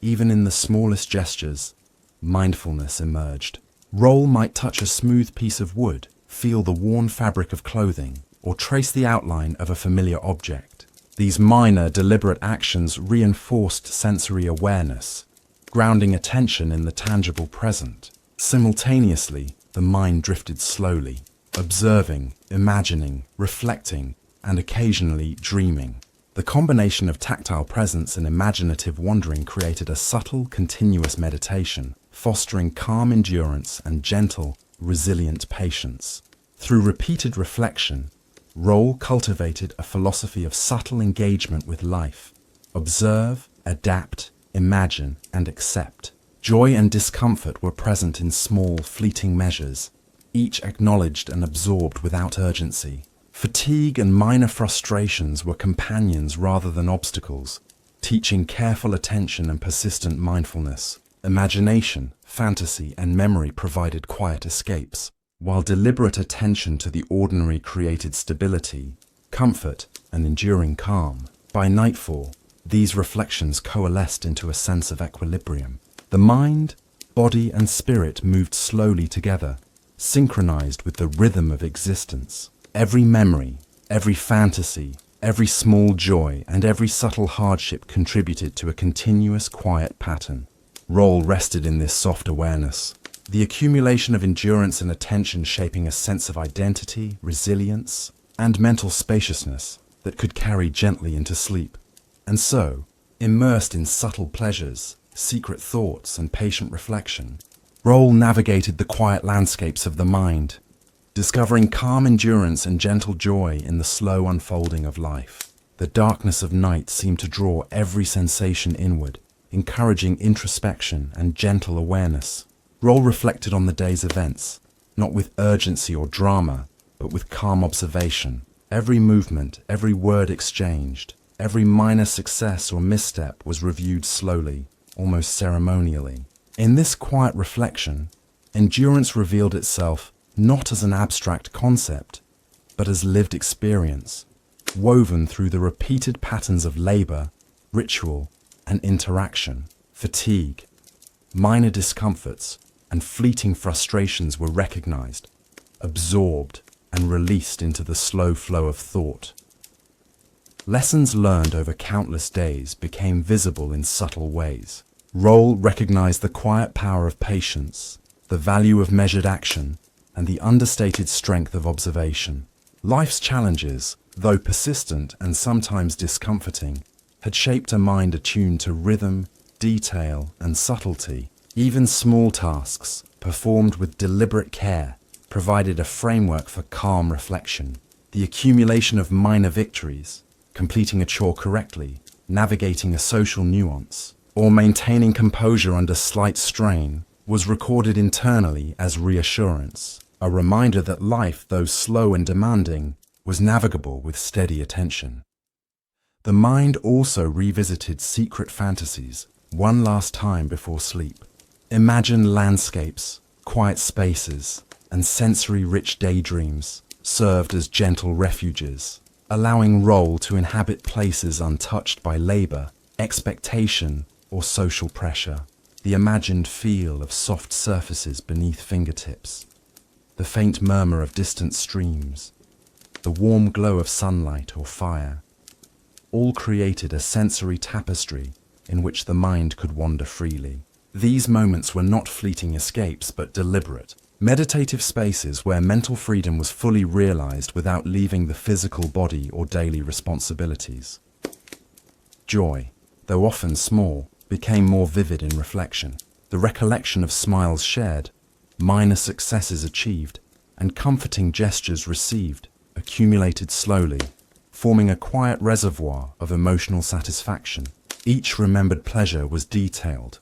Even in the smallest gestures, mindfulness emerged. Roll might touch a smooth piece of wood, feel the worn fabric of clothing, or trace the outline of a familiar object. These minor, deliberate actions reinforced sensory awareness, grounding attention in the tangible present. Simultaneously, the mind drifted slowly, observing, imagining, reflecting, and occasionally dreaming. The combination of tactile presence and imaginative wandering created a subtle, continuous meditation, fostering calm endurance and gentle, resilient patience. Through repeated reflection, Roll cultivated a philosophy of subtle engagement with life. Observe, adapt, imagine, and accept. Joy and discomfort were present in small, fleeting measures, each acknowledged and absorbed without urgency. Fatigue and minor frustrations were companions rather than obstacles, teaching careful attention and persistent mindfulness. Imagination, fantasy, and memory provided quiet escapes, while deliberate attention to the ordinary created stability, comfort, and enduring calm. By nightfall, these reflections coalesced into a sense of equilibrium. The mind, body, and spirit moved slowly together, synchronized with the rhythm of existence. Every memory, every fantasy, every small joy, and every subtle hardship contributed to a continuous quiet pattern. Roll rested in this soft awareness, the accumulation of endurance and attention shaping a sense of identity, resilience, and mental spaciousness that could carry gently into sleep. And so, immersed in subtle pleasures, secret thoughts, and patient reflection, Roll navigated the quiet landscapes of the mind, discovering calm endurance and gentle joy in the slow unfolding of life. The darkness of night seemed to draw every sensation inward, encouraging introspection and gentle awareness. Roll reflected on the day's events, not with urgency or drama, but with calm observation. Every movement, every word exchanged, every minor success or misstep was reviewed slowly, almost ceremonially. In this quiet reflection, endurance revealed itself not as an abstract concept, but as lived experience, woven through the repeated patterns of labor, ritual, and interaction. Fatigue, minor discomforts, and fleeting frustrations were recognized, absorbed, and released into the slow flow of thought. Lessons learned over countless days became visible in subtle ways. Roll recognized the quiet power of patience, the value of measured action, and the understated strength of observation. Life's challenges, though persistent and sometimes discomforting, had shaped a mind attuned to rhythm, detail, and subtlety. Even small tasks, performed with deliberate care, provided a framework for calm reflection. The accumulation of minor victories, completing a chore correctly, navigating a social nuance, or maintaining composure under slight strain, was recorded internally as reassurance, a reminder that life, though slow and demanding, was navigable with steady attention. The mind also revisited secret fantasies one last time before sleep. Imagined landscapes, quiet spaces, and sensory-rich daydreams served as gentle refuges, allowing Roll to inhabit places untouched by labor, expectation, or social pressure. The imagined feel of soft surfaces beneath fingertips, the faint murmur of distant streams, the warm glow of sunlight or fire. All created a sensory tapestry in which the mind could wander freely. These moments were not fleeting escapes, but deliberate, meditative spaces where mental freedom was fully realized without leaving the physical body or daily responsibilities. Joy, though often small, became more vivid in reflection. The recollection of smiles shared, minor successes achieved, and comforting gestures received accumulated slowly, forming a quiet reservoir of emotional satisfaction. Each remembered pleasure was detailed: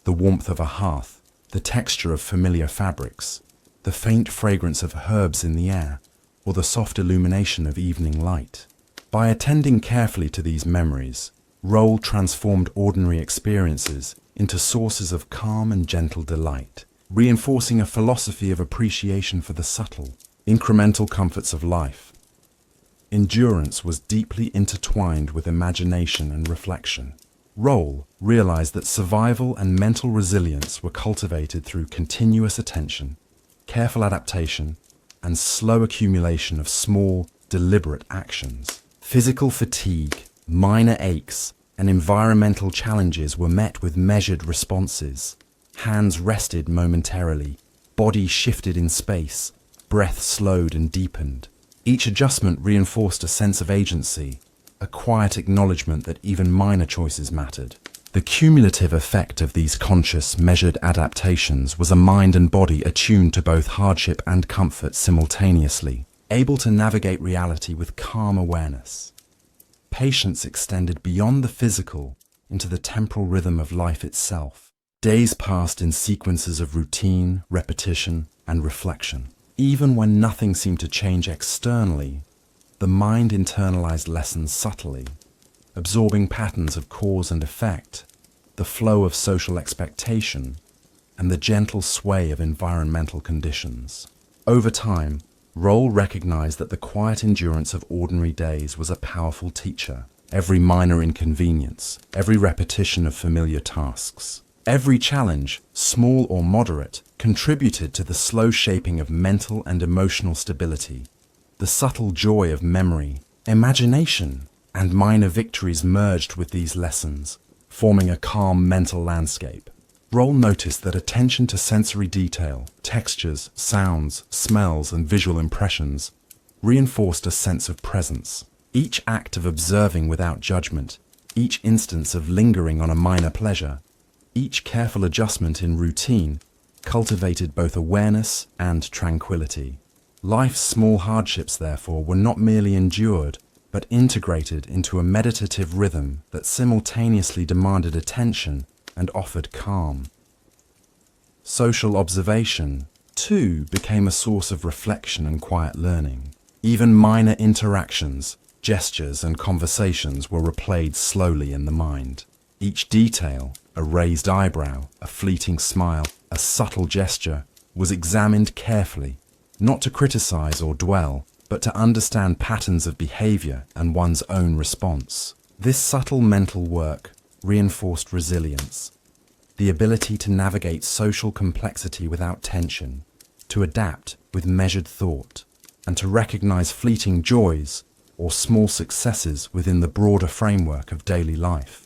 the warmth of a hearth, the texture of familiar fabrics, the faint fragrance of herbs in the air, or the soft illumination of evening light. By attending carefully to these memories, Roll transformed ordinary experiences into sources of calm and gentle delight, reinforcing a philosophy of appreciation for the subtle, incremental comforts of life. Endurance was deeply intertwined with imagination and reflection. Roll realized that survival and mental resilience were cultivated through continuous attention, careful adaptation, and slow accumulation of small, deliberate actions. Physical fatigue, minor aches, and environmental challenges were met with measured responses. Hands rested momentarily, body shifted in space, breath slowed and deepened. Each adjustment reinforced a sense of agency, a quiet acknowledgement that even minor choices mattered. The cumulative effect of these conscious, measured adaptations was a mind and body attuned to both hardship and comfort simultaneously, able to navigate reality with calm awareness. Patience extended beyond the physical into the temporal rhythm of life itself. Days passed in sequences of routine, repetition, and reflection. Even when nothing seemed to change externally, the mind internalized lessons subtly, absorbing patterns of cause and effect, the flow of social expectation, and the gentle sway of environmental conditions. Over time, Roll recognized that the quiet endurance of ordinary days was a powerful teacher. Every minor inconvenience, every repetition of familiar tasks, every challenge, small or moderate, contributed to the slow shaping of mental and emotional stability. The subtle joy of memory, imagination, and minor victories merged with these lessons, forming a calm mental landscape. Roll noticed that attention to sensory detail, textures, sounds, smells, and visual impressions reinforced a sense of presence. Each act of observing without judgment, each instance of lingering on a minor pleasure, each careful adjustment in routine cultivated both awareness and tranquility. Life's small hardships, therefore, were not merely endured, but integrated into a meditative rhythm that simultaneously demanded attention and offered calm. Social observation, too, became a source of reflection and quiet learning. Even minor interactions, gestures, and conversations were replayed slowly in the mind. Each detail, a raised eyebrow, a fleeting smile, a subtle gesture, was examined carefully, not to criticize or dwell, but to understand patterns of behavior and one's own response. This subtle mental work reinforced resilience, the ability to navigate social complexity without tension, to adapt with measured thought, and to recognize fleeting joys or small successes within the broader framework of daily life.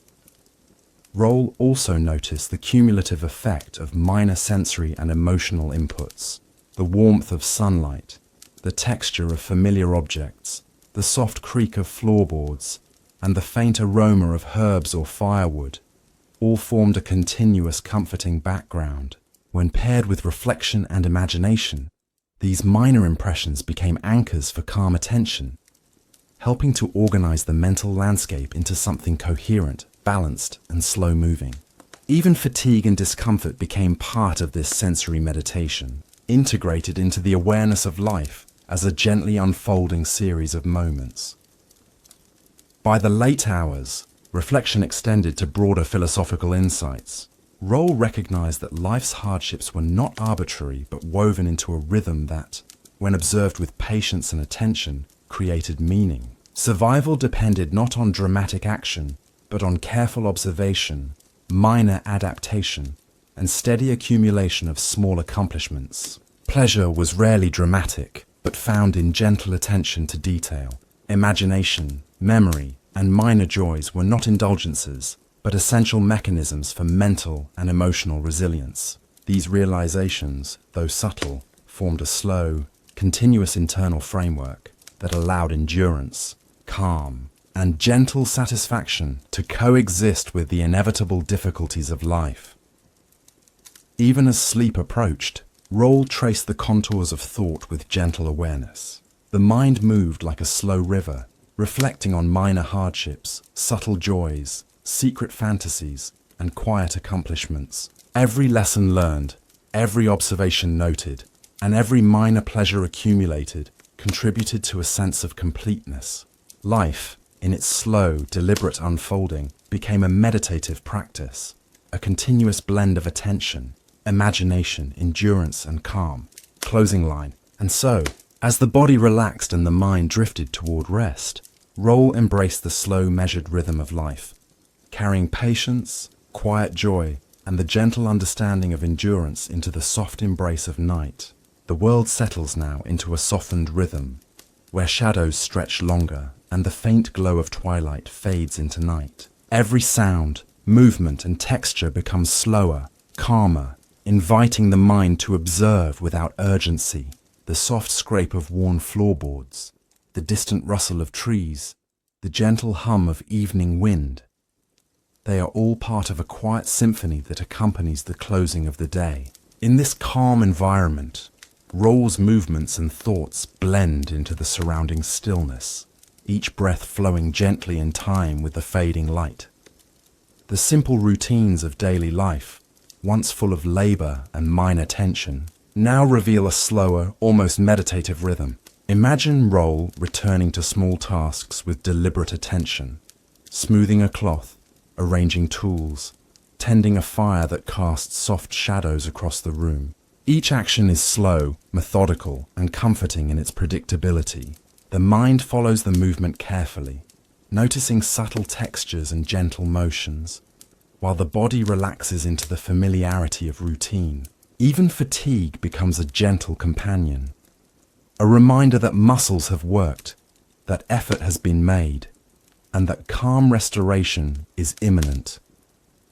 Roll also noticed the cumulative effect of minor sensory and emotional inputs: the warmth of sunlight, the texture of familiar objects, the soft creak of floorboards, and the faint aroma of herbs or firewood, all formed a continuous comforting background. When paired with reflection and imagination, these minor impressions became anchors for calm attention, helping to organize the mental landscape into something coherent, balanced, and slow-moving. Even fatigue and discomfort became part of this sensory meditation, integrated into the awareness of life as a gently unfolding series of moments. By the late hours, reflection extended to broader philosophical insights. Roll recognized that life's hardships were not arbitrary but woven into a rhythm that, when observed with patience and attention, created meaning. Survival depended not on dramatic action, but on careful observation, minor adaptation, and steady accumulation of small accomplishments. Pleasure was rarely dramatic, but found in gentle attention to detail. Imagination, memory, and minor joys were not indulgences, but essential mechanisms for mental and emotional resilience. These realizations, though subtle, formed a slow, continuous internal framework that allowed endurance, calm, and gentle satisfaction to coexist with the inevitable difficulties of life. Even as sleep approached, Roll traced the contours of thought with gentle awareness. The mind moved like a slow river, reflecting on minor hardships, subtle joys, secret fantasies, and quiet accomplishments. Every lesson learned, every observation noted, and every minor pleasure accumulated contributed to a sense of completeness. Life, in its slow, deliberate unfolding, became a meditative practice, a continuous blend of attention, imagination, endurance, and calm. Closing line. And so, as the body relaxed and the mind drifted toward rest, Roll embraced the slow, measured rhythm of life, carrying patience, quiet joy, and the gentle understanding of endurance into the soft embrace of night. The world settles now into a softened rhythm, where shadows stretch longer and the faint glow of twilight fades into night. Every sound, movement, and texture becomes slower, calmer, inviting the mind to observe without urgency. The soft scrape of worn floorboards, the distant rustle of trees, the gentle hum of evening wind. They are all part of a quiet symphony that accompanies the closing of the day. In this calm environment, Roll's movements and thoughts blend into the surrounding stillness, each breath flowing gently in time with the fading light. The simple routines of daily life, once full of labor and minor tension, now reveal a slower, almost meditative rhythm. Imagine Roll returning to small tasks with deliberate attention, smoothing a cloth, arranging tools, tending a fire that casts soft shadows across the room. Each action is slow, methodical, and comforting in its predictability. The mind follows the movement carefully, noticing subtle textures and gentle motions, while the body relaxes into the familiarity of routine. Even fatigue becomes a gentle companion, a reminder that muscles have worked, that effort has been made, and that calm restoration is imminent.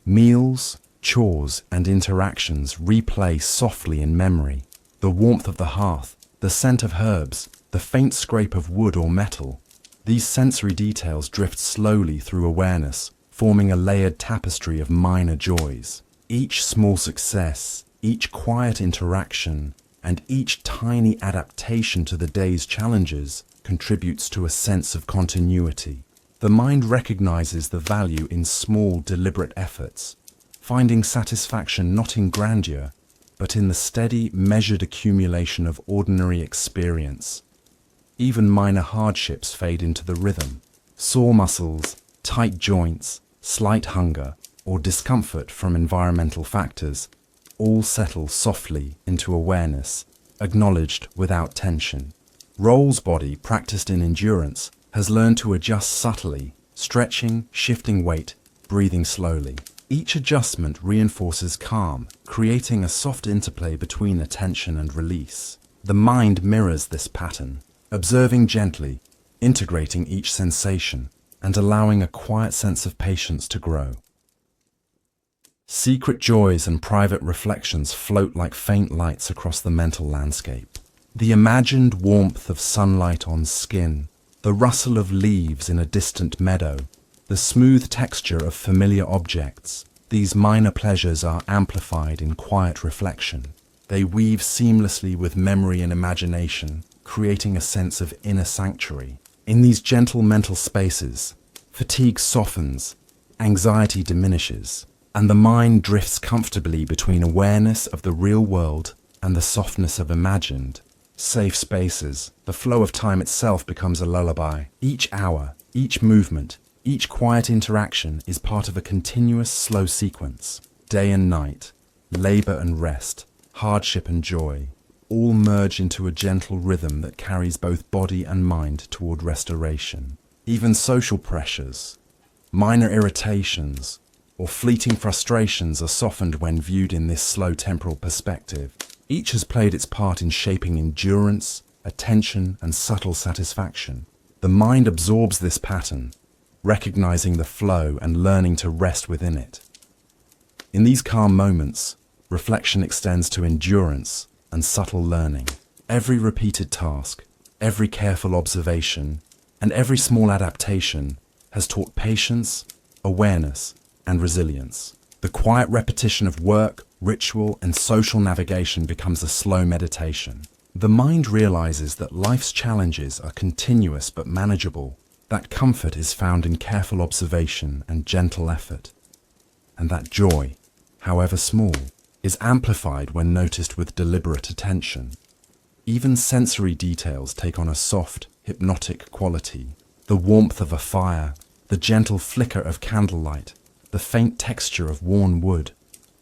Meals, chores, and interactions replay softly in memory. The warmth of the hearth, the scent of herbs, the faint scrape of wood or metal. These sensory details drift slowly through awareness, forming a layered tapestry of minor joys. Each small success, each quiet interaction, and each tiny adaptation to the day's challenges contributes to a sense of continuity. The mind recognizes the value in small, deliberate efforts, finding satisfaction not in grandeur, but in the steady, measured accumulation of ordinary experience. Even minor hardships fade into the rhythm. Sore muscles, tight joints, slight hunger, or discomfort from environmental factors all settle softly into awareness, acknowledged without tension. Roll's body, practiced in endurance, has learned to adjust subtly, stretching, shifting weight, breathing slowly. Each adjustment reinforces calm, creating a soft interplay between attention and release. The mind mirrors this pattern, observing gently, integrating each sensation, and allowing a quiet sense of patience to grow. Secret joys and private reflections float like faint lights across the mental landscape. The imagined warmth of sunlight on skin, the rustle of leaves in a distant meadow, the smooth texture of familiar objects. These minor pleasures are amplified in quiet reflection. They weave seamlessly with memory and imagination, creating a sense of inner sanctuary. In these gentle mental spaces, fatigue softens, anxiety diminishes, and the mind drifts comfortably between awareness of the real world and the softness of imagined. Safe spaces, the flow of time itself becomes a lullaby. Each hour, each movement, each quiet interaction is part of a continuous slow sequence. Day and night, labor and rest, hardship and joy, all merge into a gentle rhythm that carries both body and mind toward restoration. Even social pressures, minor irritations, or fleeting frustrations are softened when viewed in this slow temporal perspective. Each has played its part in shaping endurance, attention, and subtle satisfaction. The mind absorbs this pattern, recognizing the flow and learning to rest within it. In these calm moments, reflection extends to endurance and subtle learning. Every repeated task, every careful observation, and every small adaptation has taught patience, awareness, and resilience. The quiet repetition of work, ritual, and social navigation becomes a slow meditation. The mind realizes that life's challenges are continuous but manageable, that comfort is found in careful observation and gentle effort, and that joy, however small, is amplified when noticed with deliberate attention. Even sensory details take on a soft, hypnotic quality. The warmth of a fire, the gentle flicker of candlelight, the faint texture of worn wood,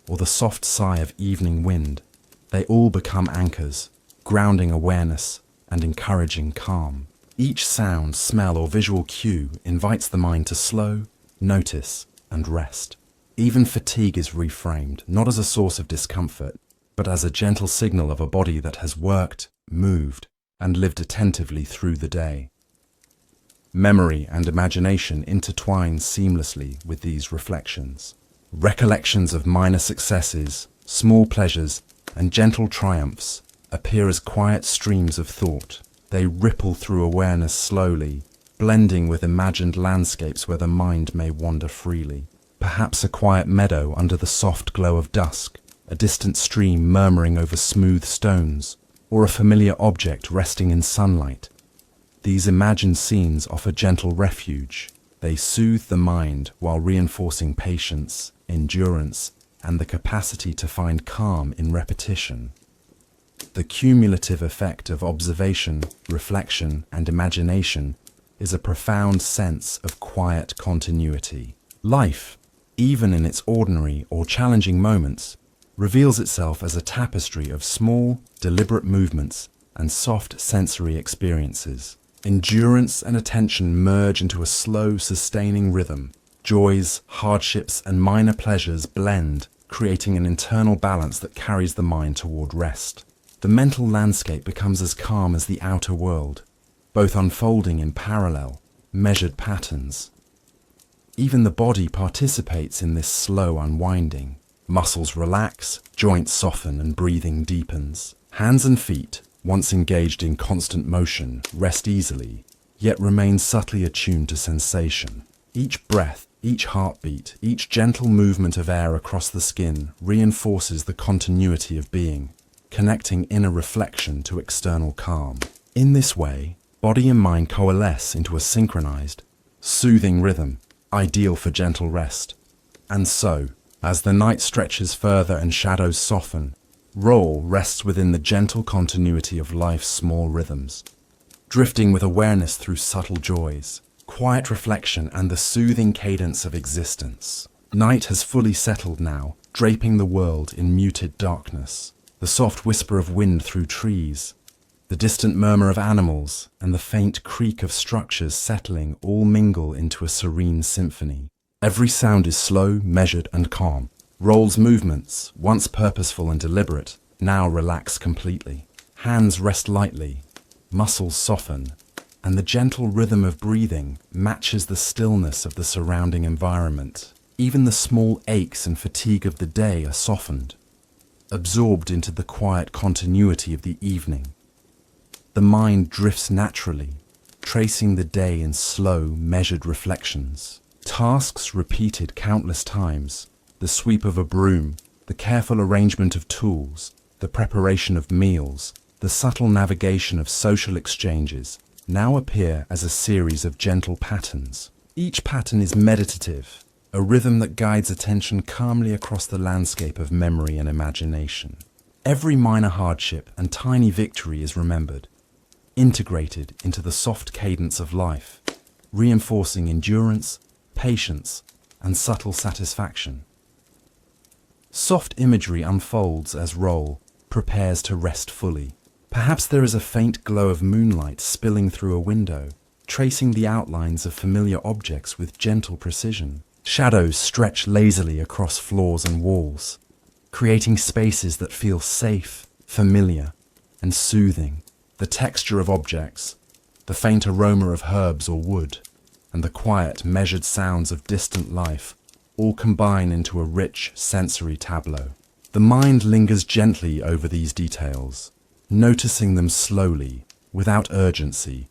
or the soft sigh of evening wind, they all become anchors, grounding awareness and encouraging calm. Each sound, smell, or visual cue invites the mind to slow, notice, and rest. Even fatigue is reframed, not as a source of discomfort, but as a gentle signal of a body that has worked, moved, and lived attentively through the day. Memory and imagination intertwine seamlessly with these reflections. Recollections of minor successes, small pleasures, and gentle triumphs appear as quiet streams of thought. They ripple through awareness slowly, blending with imagined landscapes where the mind may wander freely. Perhaps a quiet meadow under the soft glow of dusk, a distant stream murmuring over smooth stones, or a familiar object resting in sunlight. These imagined scenes offer gentle refuge. They soothe the mind while reinforcing patience, endurance, and the capacity to find calm in repetition. The cumulative effect of observation, reflection, and imagination is a profound sense of quiet continuity. Life, even in its ordinary or challenging moments, reveals itself as a tapestry of small, deliberate movements and soft sensory experiences. Endurance and attention merge into a slow, sustaining rhythm. Joys, hardships, and minor pleasures blend, creating an internal balance that carries the mind toward rest. The mental landscape becomes as calm as the outer world, both unfolding in parallel, measured patterns. Even the body participates in this slow unwinding. Muscles relax, joints soften, and breathing deepens. Hands and feet, once engaged in constant motion, rest easily, yet remain subtly attuned to sensation. Each breath, each heartbeat, each gentle movement of air across the skin reinforces the continuity of being, connecting inner reflection to external calm. In this way, body and mind coalesce into a synchronized, soothing rhythm, ideal for gentle rest. And so, as the night stretches further and shadows soften, Roll rests within the gentle continuity of life's small rhythms, drifting with awareness through subtle joys, quiet reflection, and the soothing cadence of existence. Night has fully settled now, draping the world in muted darkness. The soft whisper of wind through trees, the distant murmur of animals, and the faint creak of structures settling all mingle into a serene symphony. Every sound is slow, measured, and calm. Roll's movements, once purposeful and deliberate, now relax completely. Hands rest lightly, muscles soften, and the gentle rhythm of breathing matches the stillness of the surrounding environment. Even the small aches and fatigue of the day are softened, absorbed into the quiet continuity of the evening. The mind drifts naturally, tracing the day in slow, measured reflections. Tasks repeated countless times, the sweep of a broom, the careful arrangement of tools, the preparation of meals, the subtle navigation of social exchanges, now appear as a series of gentle patterns. Each pattern is meditative, a rhythm that guides attention calmly across the landscape of memory and imagination. Every minor hardship and tiny victory is remembered, integrated into the soft cadence of life, reinforcing endurance, patience, and subtle satisfaction. Soft imagery unfolds as Roll prepares to rest fully. Perhaps there is a faint glow of moonlight spilling through a window, tracing the outlines of familiar objects with gentle precision. Shadows stretch lazily across floors and walls, creating spaces that feel safe, familiar, and soothing. the texture of objects, the faint aroma of herbs or wood, and the quiet, measured sounds of distant life all combine into a rich sensory tableau. The mind lingers gently over these details, noticing them slowly, without urgency,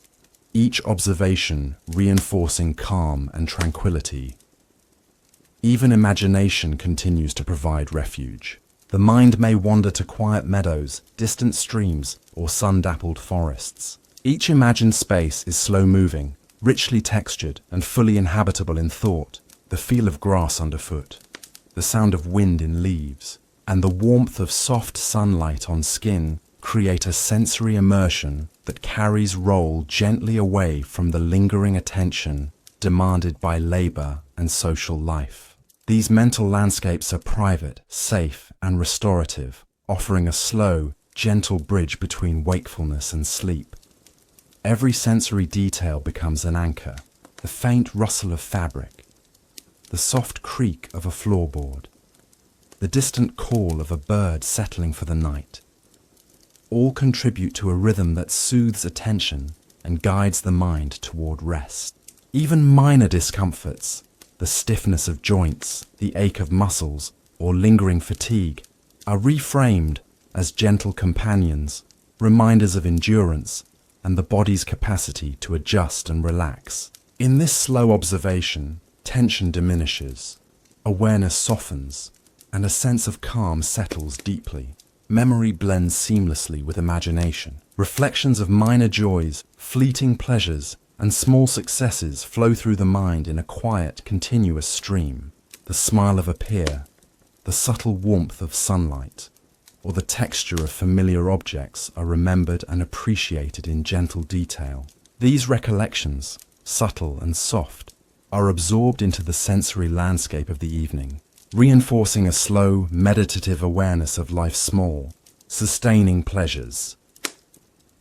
each observation reinforcing calm and tranquility. Even imagination continues to provide refuge. The mind may wander to quiet meadows, distant streams, or sun-dappled forests. Each imagined space is slow-moving, richly textured, and fully inhabitable in thought. The feel of grass underfoot, the sound of wind in leaves, and the warmth of soft sunlight on skin create a sensory immersion that carries role gently away from the lingering attention demanded by labor and social life. These mental landscapes are private, safe, and restorative, offering a slow, gentle bridge between wakefulness and sleep. Every sensory detail becomes an anchor, the faint rustle of fabric, the soft creak of a floorboard, the distant call of a bird settling for the night. All contribute to a rhythm that soothes attention and guides the mind toward rest. Even minor discomforts, the stiffness of joints, the ache of muscles, or lingering fatigue, are reframed as gentle companions, reminders of endurance and the body's capacity to adjust and relax. In this slow observation, tension diminishes, awareness softens, and a sense of calm settles deeply. Memory blends seamlessly with imagination. Reflections of minor joys, fleeting pleasures, and small successes flow through the mind in a quiet, continuous stream. The smile of a peer, the subtle warmth of sunlight, or the texture of familiar objects are remembered and appreciated in gentle detail. These recollections, subtle and soft, are absorbed into the sensory landscape of the evening, reinforcing a slow, meditative awareness of life's small, sustaining pleasures.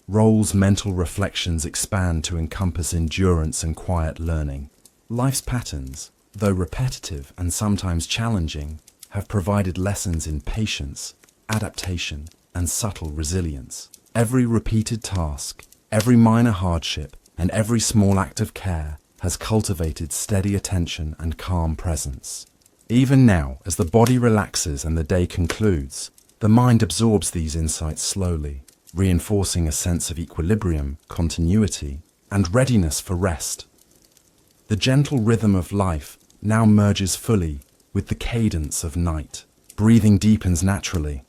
Roll's mental reflections expand to encompass endurance and quiet learning. Life's patterns, though repetitive and sometimes challenging, have provided lessons in patience, adaptation, and subtle resilience. Every repeated task, every minor hardship, and every small act of care has cultivated steady attention and calm presence. Even now, as the body relaxes and the day concludes, the mind absorbs these insights slowly, reinforcing a sense of equilibrium, continuity, and readiness for rest. The gentle rhythm of life now merges fully with the cadence of night. Breathing deepens naturally,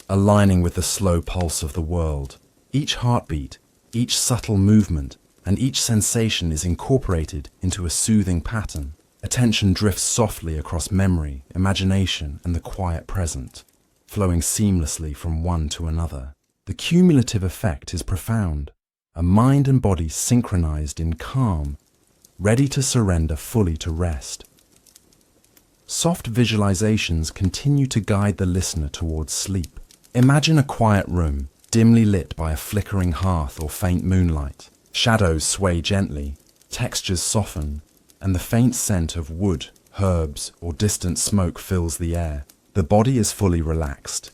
aligning with the slow pulse of the world. Each heartbeat, each subtle movement, and each sensation is incorporated into a soothing pattern. Attention drifts softly across memory, imagination, and the quiet present, flowing seamlessly from one to another. The cumulative effect is profound, a mind and body synchronized in calm, ready to surrender fully to rest. Soft visualizations continue to guide the listener towards sleep. Imagine a quiet room, dimly lit by a flickering hearth or faint moonlight. Shadows sway gently, textures soften, and the faint scent of wood, herbs, or distant smoke fills the air. The body is fully relaxed,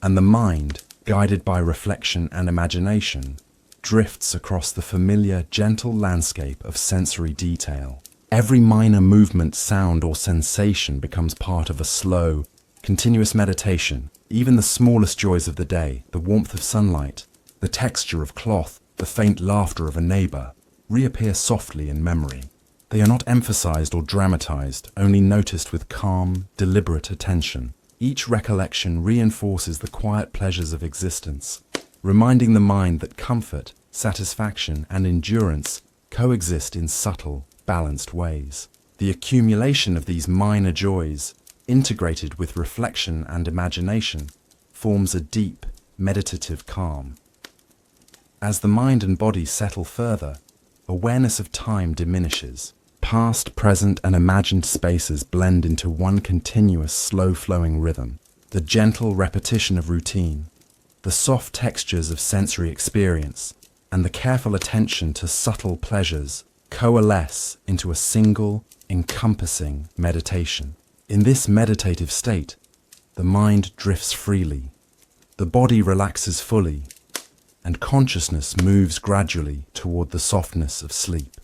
and the mind, guided by reflection and imagination, drifts across the familiar, gentle landscape of sensory detail. Every minor movement, sound, or sensation becomes part of a slow, continuous meditation. Even the smallest joys of the day, the warmth of sunlight, the texture of cloth, the faint laughter of a neighbor, reappear softly in memory. They are not emphasized or dramatized, only noticed with calm, deliberate attention. Each recollection reinforces the quiet pleasures of existence, reminding the mind that comfort, satisfaction, and endurance coexist in subtle, balanced ways. The accumulation of these minor joys, integrated with reflection and imagination, forms a deep, meditative calm. As the mind and body settle further, awareness of time diminishes. Past, present, and imagined spaces blend into one continuous, slow-flowing rhythm. The gentle repetition of routine, the soft textures of sensory experience, and the careful attention to subtle pleasures coalesce into a single, encompassing meditation. In this meditative state, the mind drifts freely, the body relaxes fully, and consciousness moves gradually toward the softness of sleep.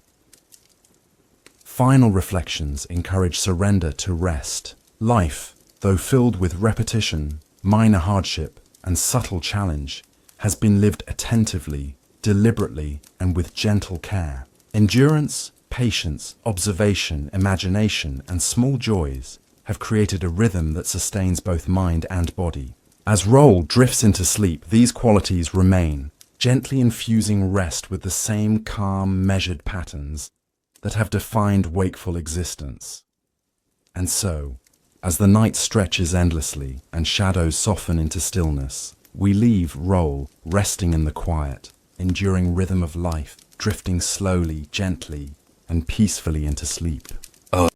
Final reflections encourage surrender to rest. Life, though filled with repetition, minor hardship, and subtle challenge, has been lived attentively, deliberately, and with gentle care. Endurance, patience, observation, imagination, and small joys have created a rhythm that sustains both mind and body. As Roll drifts into sleep, these qualities remain, gently infusing rest with the same calm, measured patterns that have defined wakeful existence. And so, as the night stretches endlessly and shadows soften into stillness, we leave Roll resting in the quiet, enduring rhythm of life, drifting slowly, gently, and peacefully into sleep.